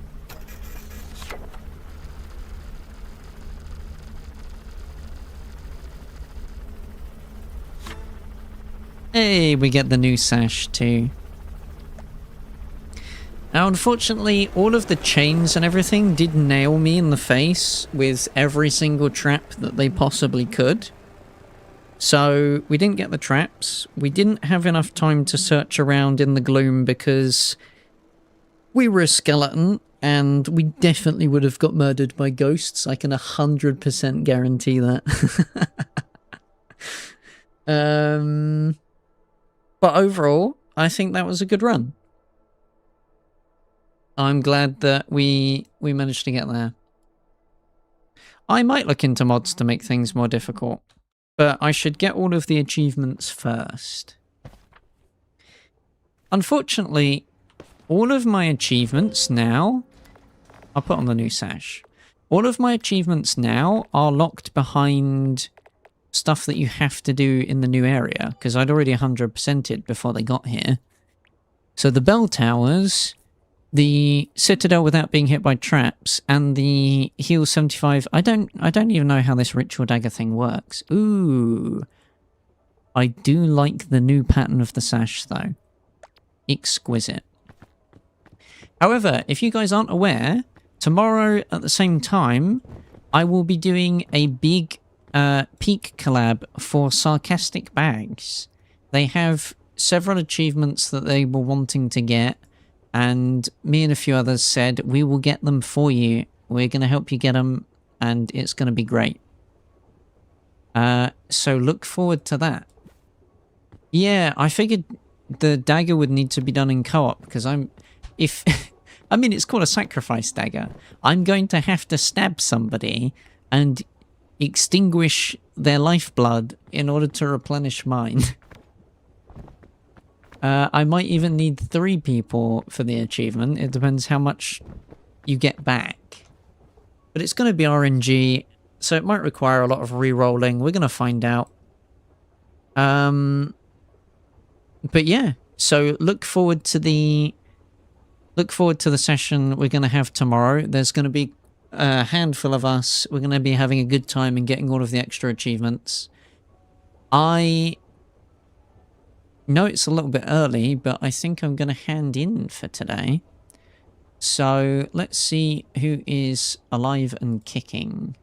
Hey, we get the new sash too. Now, unfortunately, all of the chains and everything did nail me in the face with every single trap that they possibly could. So, we didn't get the traps. We didn't have enough time to search around in the gloom because we were a skeleton and we definitely would have got murdered by ghosts. I can 100% guarantee that. But overall, I think that was a good run. I'm glad that we managed to get there. I might look into mods to make things more difficult, but I should get all of the achievements first. Unfortunately, all of my achievements now... I'll put on the new sash. All of my achievements now are locked behind stuff that you have to do in the new area, because I'd already 100%ed before they got here. So the bell towers, the citadel without being hit by traps, and the heal 75... I don't even know how this ritual dagger thing works. Ooh. I do like the new pattern of the sash, though. Exquisite. However, if you guys aren't aware, tomorrow at the same time, I will be doing a big peak collab for Sarcastic Bags. They have several achievements that they were wanting to get, And me and a few others said, we will get them for you. We're going to help you get them, and it's going to be great. So look forward to that. Yeah, I figured the dagger would need to be done in co-op, because I mean, it's called a sacrifice dagger. I'm going to have to stab somebody and extinguish their lifeblood in order to replenish mine. I might even need 3 people for the achievement. It depends how much you get back. But it's going to be RNG, so it might require a lot of re-rolling. We're going to find out. But yeah, so look forward to the session we're going to have tomorrow. There's going to be a handful of us. We're going to be having a good time and getting all of the extra achievements. I know it's a little bit early, but I think I'm going to hand in for today. So let's see who is alive and kicking.